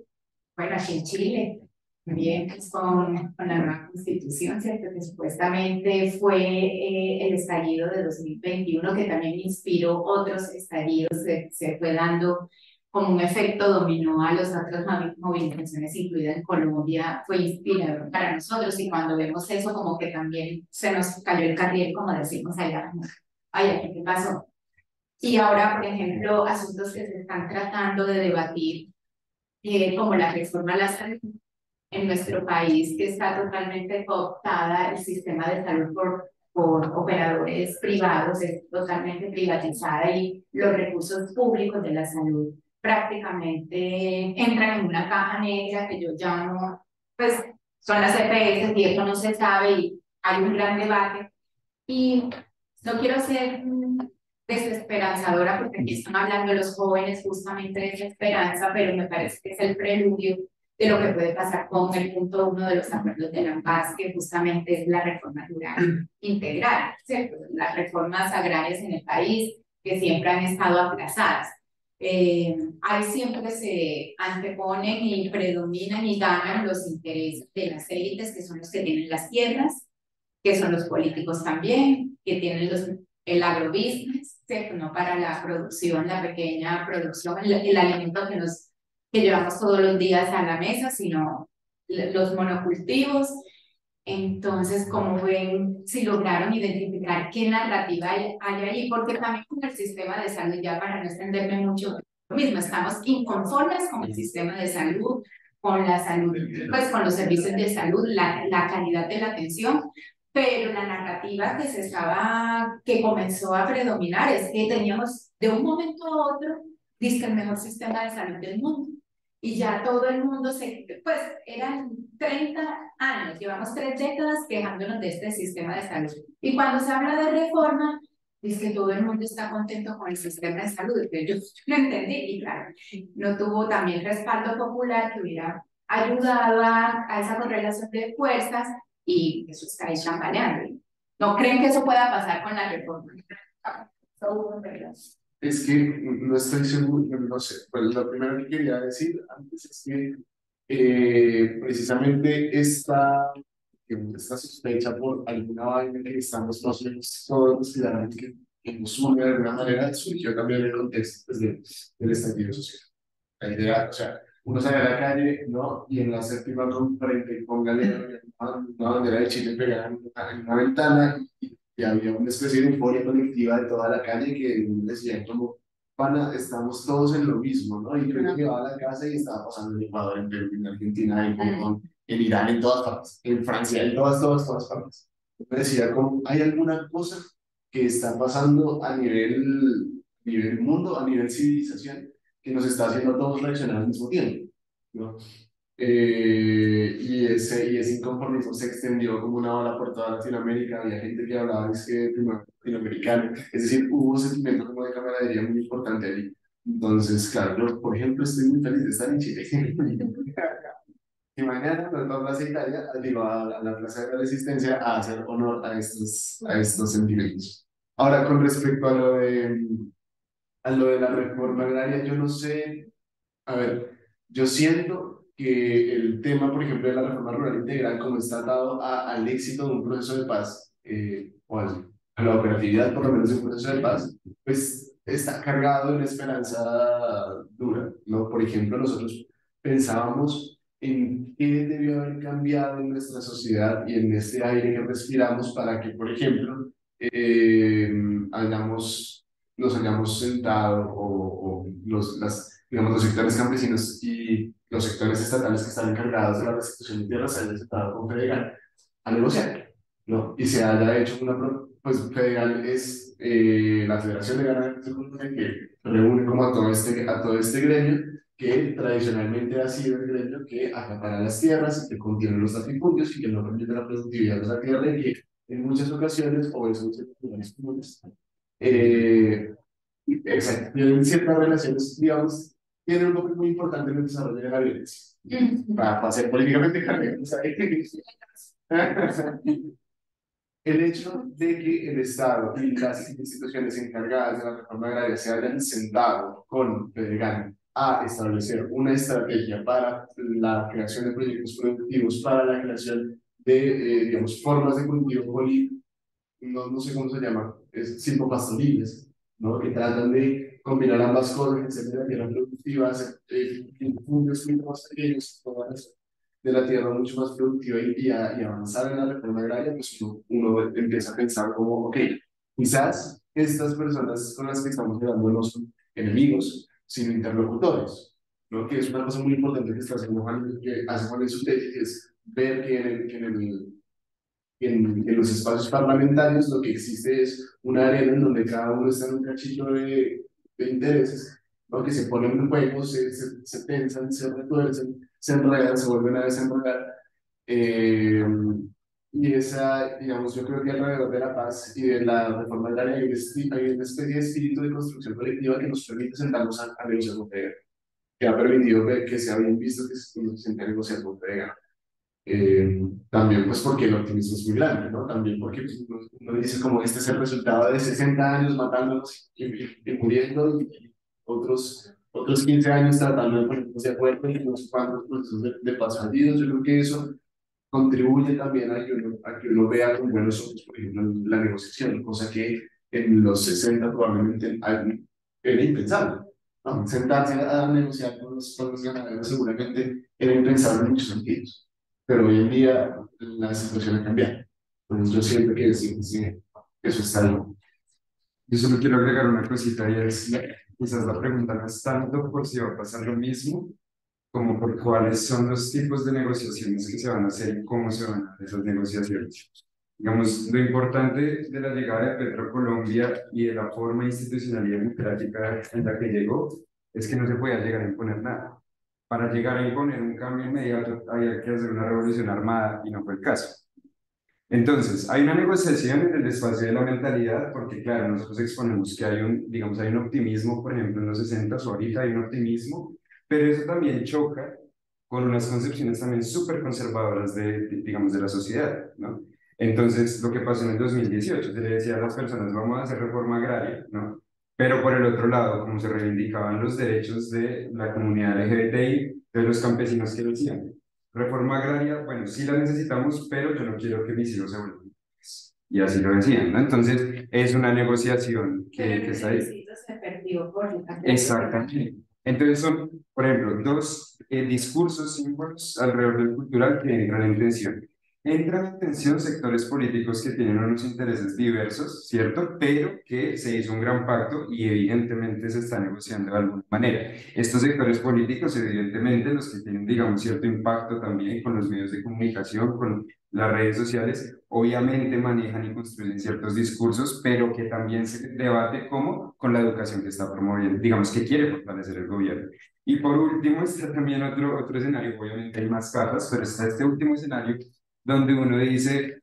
bueno, aquí en Chile, también pues, con la nueva constitución, ¿cierto? Que supuestamente fue el estallido de 2021, que también inspiró otros estallidos, se fue dando como un efecto dominó a las otras movilizaciones, incluida en Colombia, fue inspirador para nosotros, y cuando vemos eso como que también se nos cayó el carril, como decimos allá, ay, ¿aquí qué pasó? Y ahora, por ejemplo, asuntos que se están tratando de debatir, como la reforma a la salud en nuestro país, que está totalmente cooptada el sistema de salud por operadores privados, es totalmente privatizada, y los recursos públicos de la salud prácticamente entran en una caja negra que yo llamo, pues son las EPS, y eso no se sabe, y hay un gran debate y no quiero ser desesperanzadora porque aquí están hablando los jóvenes justamente de esa esperanza, pero me parece que es el preludio de lo que puede pasar con el punto 1 de los acuerdos de la paz, que justamente es la reforma rural integral, ¿cierto? Las reformas agrarias en el país que siempre han estado aplazadas. Ahí siempre se anteponen y predominan y ganan los intereses de las élites, que son los que tienen las tierras, que son los políticos también, que tienen el agrobusiness, ¿cierto? No para la producción, la pequeña producción, el alimento que llevamos todos los días a la mesa, sino los monocultivos. Entonces, como ven, si lograron identificar qué narrativa hay ahí, porque también con el sistema de salud, ya para no extenderme mucho, lo mismo, estamos inconformes con el sistema de salud, con la salud, pues con los servicios de salud, la calidad de la atención, pero la narrativa que comenzó a predominar es que teníamos de un momento a otro, dice el mejor sistema de salud del mundo. Y ya todo el mundo pues eran 30 años, llevamos 3 décadas quejándonos de este sistema de salud. Y cuando se habla de reforma, dice que todo el mundo está contento con el sistema de salud. Yo lo entendí y claro, no tuvo también respaldo popular que hubiera ayudado a esa correlación de fuerzas y eso está ahí tambaleando. ¿No creen que eso pueda pasar con la reforma? Es que no estoy seguro, no sé, pues lo primero que quería decir antes es que precisamente esta sospecha por alguna vaina que estamos todos los ciudadanos que nos une de alguna manera surgió también en el contexto pues, del estallido social. La idea, o sea, uno sale a la calle, ¿no? Y en la séptima frente póngale una bandera de Chile pegada en una ventana y había una especie de euforia colectiva de toda la calle que decía como, pana, estamos todos en lo mismo, ¿no? Y creo que llegaba a la casa y estaba pasando en Ecuador, en Perú, en Argentina, en Hong Kong, en Irán, en todas partes, en Francia, en todas partes. Me decía como, ¿hay alguna cosa que está pasando a nivel mundo, a nivel civilización, que nos está haciendo a todos reaccionar al mismo tiempo, ¿no? Y ese inconformismo se extendió como una ola por toda Latinoamérica, había gente que hablaba de primero latinoamericano, es decir, hubo un sentimiento como de camaradería muy importante ahí. Entonces, claro, yo, por ejemplo, estoy muy feliz de estar en Chile. Y mañana nos vamos a Plaza Italia, digo, a la Plaza de la Resistencia, a hacer honor a estos sentimientos. Ahora, con respecto a lo de la reforma agraria, yo no sé, a ver, yo siento que el tema, por ejemplo, de la reforma rural integral, como está atado al éxito de un proceso de paz, o a la operatividad, por lo menos, de un proceso de paz, pues está cargado de una esperanza dura, ¿no? Por ejemplo, nosotros pensábamos en qué debió haber cambiado en nuestra sociedad y en este aire que respiramos para que, por ejemplo, nos hayamos sentado o digamos, los sectores campesinos y los sectores estatales que están encargados de la restitución de tierras se hayan sentado con Fedegan a negociar, ¿no? Y se haya hecho pues Fedegan es la Federación de Ganaderos de Colombia que reúne como a todo este gremio que tradicionalmente ha sido el gremio que acapara las tierras y que contiene los latifundios y que no permite la productividad de la tierra y que en muchas ocasiones, o en muchas ocasiones comunes, exacto, tienen ciertas relaciones, digamos, tienen un papel muy importante en el desarrollo de la violencia. Para ser políticamente correcto, el hecho de que el Estado y las instituciones encargadas de la reforma agraria se hayan sentado con Fedegan a establecer una estrategia para la creación de proyectos productivos, para la creación de, digamos, formas de cultivo no sé cómo se llama, silvopastoriles, ¿no? Que tratan de combinar ambas cosas, hacer de la tierra productiva, hacer fundos más pequeños, de la tierra mucho más productiva y avanzar en la reforma agraria, pues uno empieza a pensar como, ok, quizás estas personas con las que estamos hablando no son enemigos, sino interlocutores, ¿no? Que es una cosa muy importante que está haciendo Juan, que hace Juan en su tesis, que es ver que en los espacios parlamentarios lo que existe es una arena en donde cada uno está en un cachillo de intereses, ¿no? Que se ponen en juego, se tensan, se retuercen, se enredan, se vuelven a desenredar. Y esa, digamos, yo creo que alrededor de la paz y de la reforma agraria hay una especie de espíritu de construcción colectiva que nos permite sentarnos a negociar con Pega, que ha permitido que sea bien visto que se siente a negociar con Pega. También pues porque el optimismo es muy grande, ¿no? También porque pues, uno dice como este es el resultado de 60 años matándonos y muriendo y otros 15 años tratando de ponernos de acuerdo y unos cuantos procesos de paz fallidos. Yo creo que eso contribuye también a que uno vea con buenos ojos, por ejemplo, la negociación, cosa que en los 60 probablemente era impensable. ¿No? Sentarse a negociar con los ganaderos seguramente era impensable en muchos sentidos, pero hoy en día la situación ha cambiado. Entonces yo siento que sí, sí, eso está ahí. Yo solo quiero agregar una cosita y es, quizás la pregunta no es tanto por si va a pasar lo mismo, como por cuáles son los tipos de negociaciones que se van a hacer y cómo se van a hacer esas negociaciones. Digamos, lo importante de la llegada de Petro a Colombia y de la forma institucional y democrática en la que llegó es que no se podía llegar a imponer nada. Para llegar a imponer un cambio inmediato había que hacer una revolución armada y no fue el caso. Entonces, hay una negociación en el espacio de la mentalidad, porque claro, nosotros exponemos que hay digamos, hay un optimismo, por ejemplo, en los 60 o ahorita hay un optimismo, pero eso también choca con unas concepciones también súper conservadoras digamos, de la sociedad, ¿no? Entonces, lo que pasó en el 2018, se le decía a las personas, vamos a hacer reforma agraria, ¿no? Pero por el otro lado, como se reivindicaban los derechos de la comunidad LGBTI, de los campesinos que decían, reforma agraria, bueno, sí la necesitamos, pero yo no quiero que mis hijos se vuelvan. Y así lo decían, ¿no? Entonces, es una negociación que está ahí. Se perdió por Exactamente. Entonces son, por ejemplo, dos discursos, símbolos alrededor del cultural que entran en tensión. Entran en tensión sectores políticos que tienen unos intereses diversos, ¿cierto? Pero que se hizo un gran pacto y evidentemente se está negociando de alguna manera. Estos sectores políticos, evidentemente, los que tienen, digamos, cierto impacto también con los medios de comunicación, con las redes sociales, obviamente manejan y construyen ciertos discursos, pero que también se debate cómo con la educación que está promoviendo, digamos, que quiere fortalecer el gobierno. Y por último está también otro escenario, obviamente hay más capas, pero está este último escenario donde uno dice,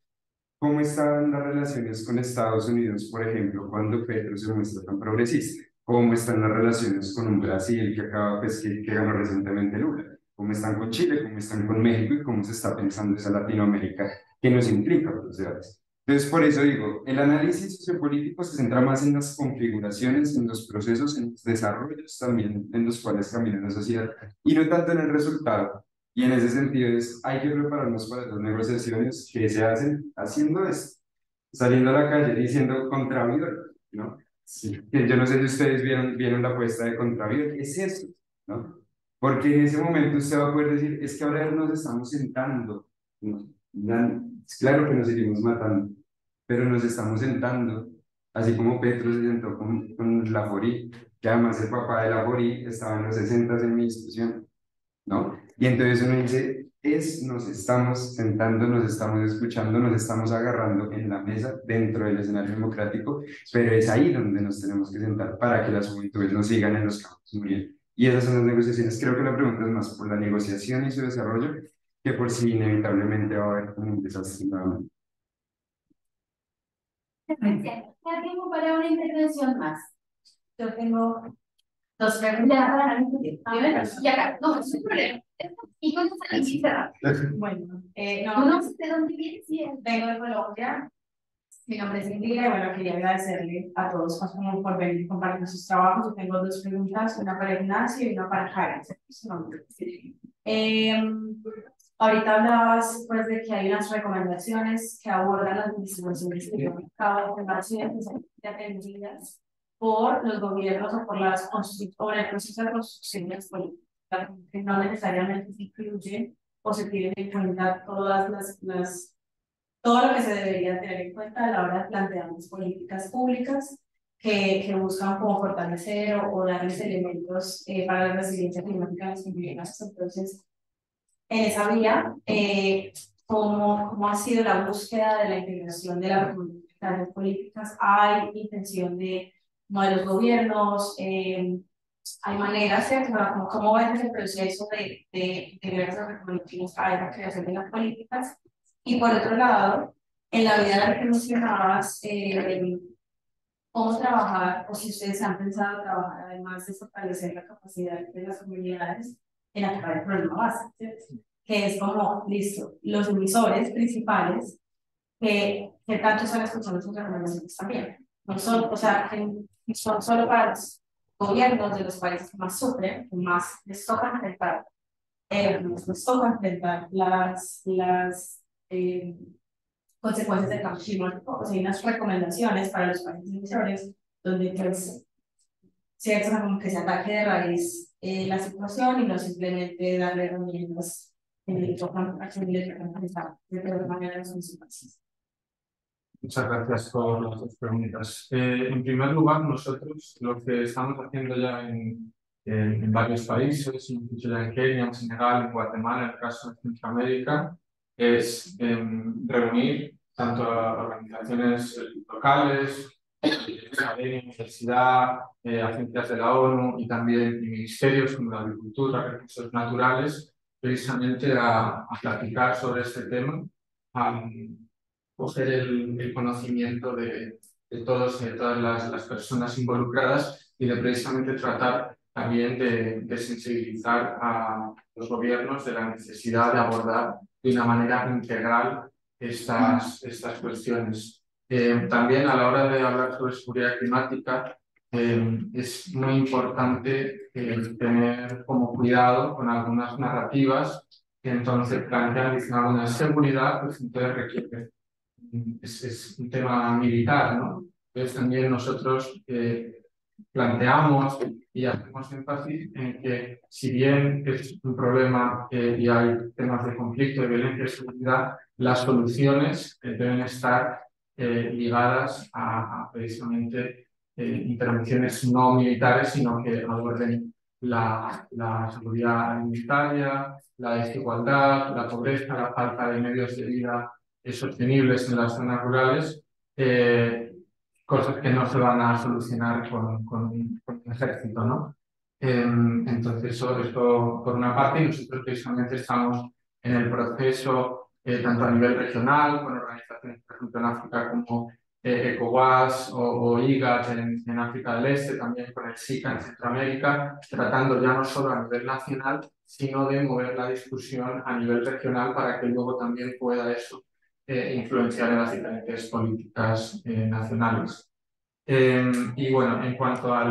¿cómo estaban las relaciones con Estados Unidos, por ejemplo, cuando Petro se muestra tan progresista? ¿Cómo están las relaciones con un Brasil que acaba, pues, que ganó recientemente Lula? ¿Cómo están con Chile? ¿Cómo están con México? ¿Y cómo se está pensando esa Latinoamérica que nos implica los debates? Entonces, por eso digo, el análisis sociopolítico se centra más en las configuraciones, en los procesos, en los desarrollos también en los cuales camina la sociedad, y no tanto en el resultado. Y en ese sentido hay que prepararnos para las negociaciones que se hacen haciendo esto, saliendo a la calle diciendo contravío, ¿no? Sí. Que yo no sé si ustedes vieron la apuesta de contravío, ¿qué es eso? ¿No? Porque en ese momento usted va a poder decir, es que ahora nos estamos sentando, ¿no? Es claro que nos seguimos matando, pero nos estamos sentando, así como Petro se sentó con Laforí, que además el papá de Laforí estaba en los 60 en mi discusión, ¿no? Y entonces uno dice, nos estamos sentando, nos estamos escuchando, nos estamos agarrando en la mesa dentro del escenario democrático, pero es ahí donde nos tenemos que sentar para que las juventudes no sigan en los campos muriendo. Y esas son las negociaciones. Creo que la pregunta es más por la negociación y su desarrollo que por si inevitablemente va a haber un desastre nuevamente. Ya tiempo para una intervención más. Yo tengo Dos preguntas. Y acá, no, es un problema. Y con esa lista. bueno, No sé de dónde vienes. vengo de Colombia. Mi nombre es Indira y bueno, quería agradecerle a todos por venir y compartir sus trabajos. Yo tengo dos preguntas, una para Ignacio y una para Karen. Ahorita hablabas pues de que hay unas recomendaciones que abordan las distribuciones que llevan a cabo en acciones atendidas por los gobiernos o por el proceso de construcción de las políticas, que no necesariamente se incluyen o se tienen en cuenta todo lo que se debería tener en cuenta a la hora de plantear las políticas públicas que buscan como fortalecer o darles elementos para la resiliencia climática de las indígenas. Entonces, en esa vía, ¿cómo ha sido la búsqueda de la integración de las políticas? ¿Hay intención de los gobiernos? ¿Hay maneras, ¿cierto? ¿Cómo va ese proceso de integrar esas recomendaciones a la creación de las políticas? Y por otro lado, en la vida la que mencionabas, cómo trabajar, o si ustedes han pensado trabajar, además de fortalecer la capacidad de las comunidades en atacar el problema base, ¿cierto? Que es como, listo, los emisores principales, que tanto son las personas con relaciones también. No son, o sea, que son solo para los gobiernos de los países que más sufren, que más les toca enfrentar, les toca enfrentar las consecuencias del cambio climático. O sea, hay unas recomendaciones para los países emisores donde pues, cierto, como que se ataque de raíz la situación y no simplemente darle herramientas en el que accesibles que realizar de todas maneras son simples. Muchas gracias por las dos preguntas. En primer lugar, nosotros lo que estamos haciendo ya en varios países, incluso ya en Kenia, en Senegal, en Guatemala, en el caso de Centroamérica, es reunir tanto a organizaciones locales, academia, universidad, agencias de la ONU y también ministerios como la agricultura, recursos naturales, precisamente a platicar sobre este tema, a coger el conocimiento de todas las personas involucradas y de precisamente tratar también de sensibilizar a los gobiernos de la necesidad de abordar de una manera integral estas cuestiones. También a la hora de hablar sobre seguridad climática, es muy importante tener como cuidado con algunas narrativas que entonces plantean que una seguridad, pues entonces requiere, es un tema militar, ¿no? Entonces también nosotros planteamos y hacemos énfasis en que si bien es un problema y hay temas de conflicto, de violencia y seguridad, las soluciones deben estar ligadas a precisamente intervenciones no militares, sino que aborden la seguridad alimentaria, la desigualdad, la pobreza, la falta de medios de vida sostenibles en las zonas rurales, cosas que no se van a solucionar con un ejército, ¿no? Entonces, eso por una parte, y nosotros precisamente estamos en el proceso, tanto a nivel regional, con organizaciones, por ejemplo, en África como ECOWAS o IGAD en África del Este, también con el SICA en Centroamérica, tratando ya no solo a nivel nacional, sino de mover la discusión a nivel regional para que luego también pueda eso influenciar en las diferentes políticas nacionales. Y bueno, en cuanto a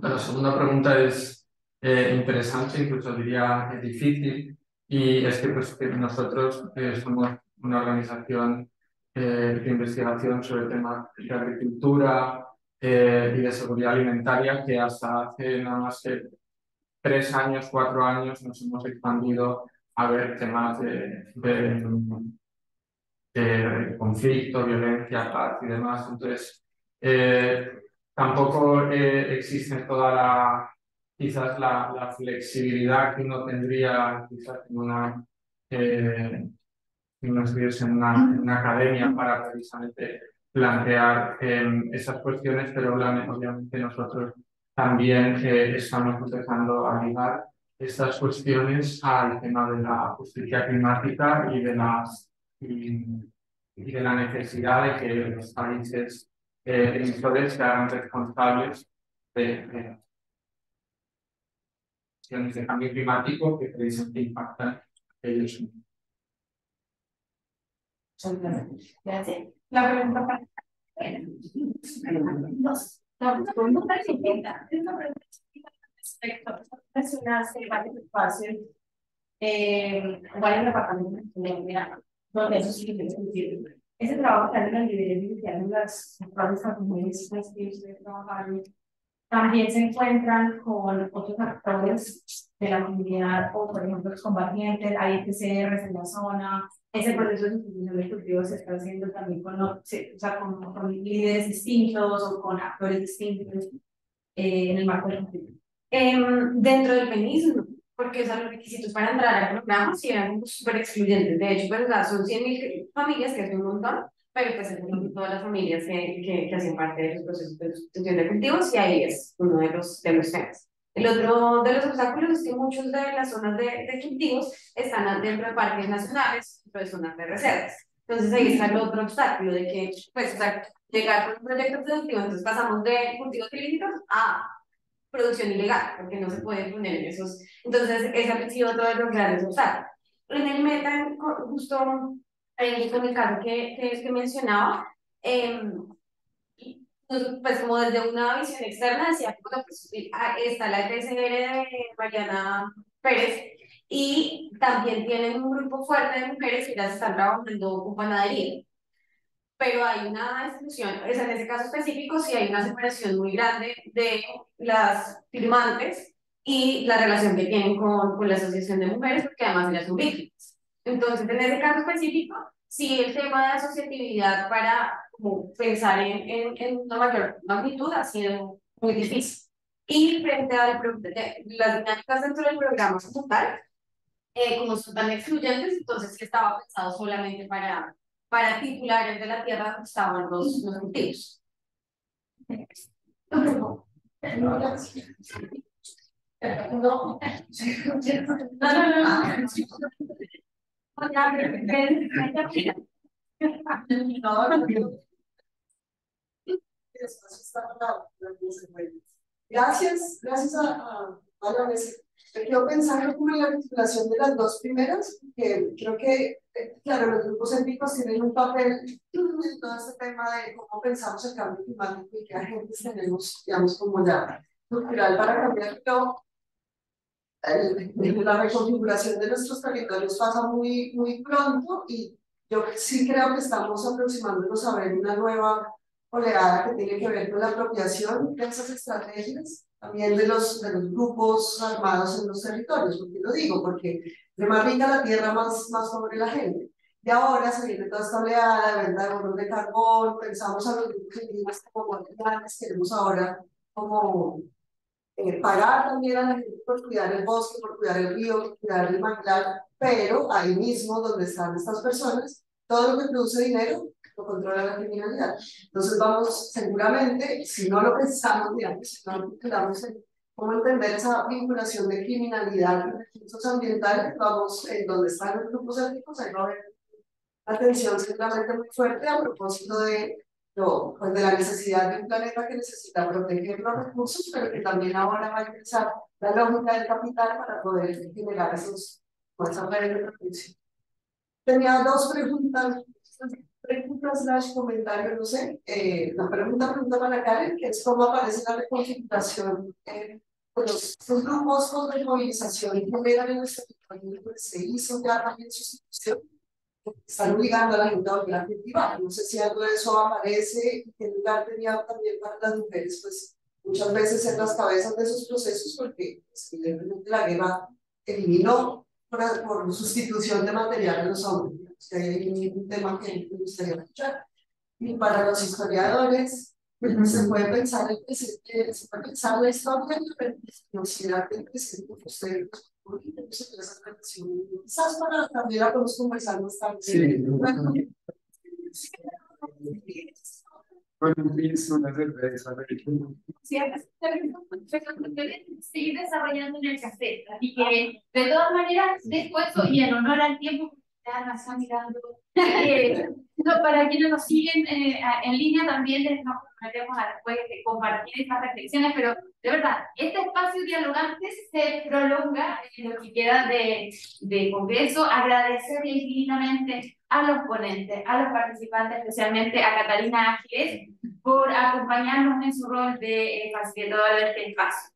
la segunda pregunta es interesante, incluso diría difícil, y es que, pues, que nosotros somos una organización de investigación sobre temas de agricultura y de seguridad alimentaria que hasta hace nada más que 3 años, 4 años nos hemos expandido a ver temas de conflicto, violencia, paz y demás. Entonces, tampoco existe toda quizás la flexibilidad que uno tendría quizás en una en una academia para precisamente plantear esas cuestiones, pero obviamente nosotros también estamos empezando a ligar estas cuestiones al tema de la justicia climática y de la necesidad de que los países emisores se hagan responsables de cuestiones de cambio climático que precisamente impactan ellos. Gracias. La pregunta para mencionaste varios espacios, varios departamentos donde eso sí que es posible. Ese trabajo que hacen a nivel inicial en las propias comunidades que ustedes trabajaron, también se encuentran con otros actores de la comunidad, o por ejemplo los combatientes, hay PCRs en la zona. Ese proceso de sustitución de cultivos se está haciendo también o sea, con líderes distintos o con actores distintos en el marco del conflicto. Dentro del feminismo, porque o sea, los requisitos para entrar al programa sí eran súper excluyentes. De hecho, pues, o sea, son 100.000 familias, que es un montón, pero pues es todas las familias que hacen parte de los procesos de sustitución de cultivos, y ahí es uno de los temas. El otro de los obstáculos es que muchos de las zonas de cultivos están dentro de parques nacionales, dentro de zonas de reservas. Entonces ahí está el otro obstáculo de que, pues, o sea, llegar por un proyecto productivo, entonces pasamos de cultivos ilícitos a producción ilegal, porque no se puede poner en esos. Entonces, ese ha sido otro de los grandes obstáculos. En el meta, justo con el caso que mencionaba, pues como desde una visión externa decía, bueno, pues está la TCR de Mariana Pérez y también tienen un grupo fuerte de mujeres que ya se están trabajando con panadería. Pero hay una exclusión, es en ese caso específico, sí hay una separación muy grande de las firmantes y la relación que tienen con la Asociación de Mujeres, porque además ellas son víctimas. Entonces, en ese caso específico, sí el tema de asociatividad para como, pensar en una mayor magnitud ha sido muy difícil. Y frente a las dinámicas dentro del programa como tal, como son tan excluyentes, entonces sí estaba pensado solamente para titulares de la tierra donde estaban los cultivos. Gracias a la mesa. Me quedo pensando como en la articulación de las dos primeras, que creo que, claro, los grupos étnicos tienen un papel en todo este tema de cómo pensamos el cambio climático y qué agentes tenemos, digamos, como ya cultural para cambiarlo. La reconfiguración de nuestros territorios pasa muy pronto y yo sí creo que estamos aproximándonos a ver una nueva oleada que tiene que ver con la apropiación de esas estrategias, también de los grupos armados en los territorios. ¿Por qué lo digo? Porque de más rica la tierra, más pobre la gente. Y ahora se viene toda esta oleada de venta de bonos de carbón, pensamos a los grupos indígenas como guardianes, queremos ahora como pagar también a la gente por cuidar el bosque, por cuidar el río, por cuidar el manglar, pero ahí mismo donde están estas personas, todo lo que produce dinero lo controla la criminalidad. Entonces vamos, seguramente, si no lo pensamos, digamos, si no lo vinculamos en cómo entender esa vinculación de criminalidad y recursos ambientales, vamos, en donde están los grupos étnicos, ahí va a haber una tensión seguramente muy fuerte a propósito de pues de la necesidad de un planeta que necesita proteger los recursos, pero que también ahora va a empezar la lógica del capital para poder generar esas redes de protección. Tenía dos preguntas comentarios, no sé. La pregunta para Karen, que es cómo aparece la reconfiguración con los grupos de movilización que generan en nuestro territorio, pues se hizo ya también sustitución. Están obligando a la gente a volver a cultivar. No sé si algo de eso aparece y qué lugar tenía también para las mujeres, pues muchas veces en las cabezas de esos procesos, porque pues, evidentemente la guerra eliminó por sustitución de material a los hombres. Que hay un tema que me gustaría escuchar. Y para los historiadores, pues, se puede pensar el presente, se puede pensar la historia, pero considerar que el presente posee quizás para también la podemos conversar más tarde. Sí. Con un piso, una cerveza. Sí, seguir desarrollando en el café. Así que, de todas maneras, después, y en honor al tiempo, ya nos están mirando. Para quienes nos siguen en línea, también les comprometemos a después de compartir estas reflexiones, pero de verdad, este espacio dialogante se prolonga en lo que queda de congreso. Agradecerle infinitamente a los ponentes, a los participantes, especialmente a Catalina Ágiles, por acompañarnos en su rol de facilitadora de este espacio.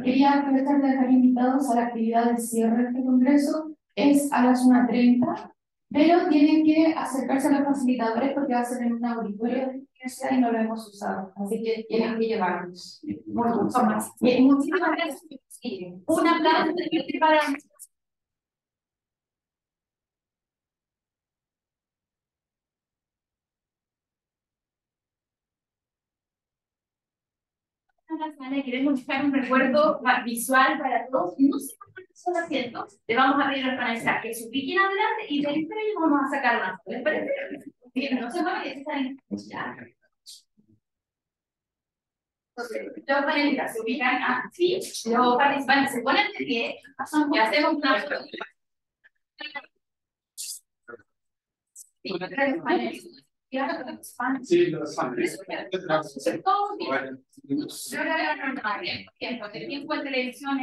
Quería aprovechar de dejar invitados a la actividad de cierre de este congreso. Es a las 1:30, pero tienen que acercarse a los facilitadores porque va a ser en un auditorio de la universidad y no lo hemos usado, así que tienen que llevarnos. Muchas más. Muchísimas gracias. Un aplauso para queremos dejar un recuerdo visual para todos. No sé cuántos son asientos. Le vamos a pedir al panelista que se ubiquen adelante y de ahí vamos a sacar más. ¿Les parece? Bien, no se mueven, ya. Los panelistas se ubican así, los participantes se ponen de pie y hacemos una foto. Sí, los paneles. Todos bien. Yo era normal, ¿quién fue televisión?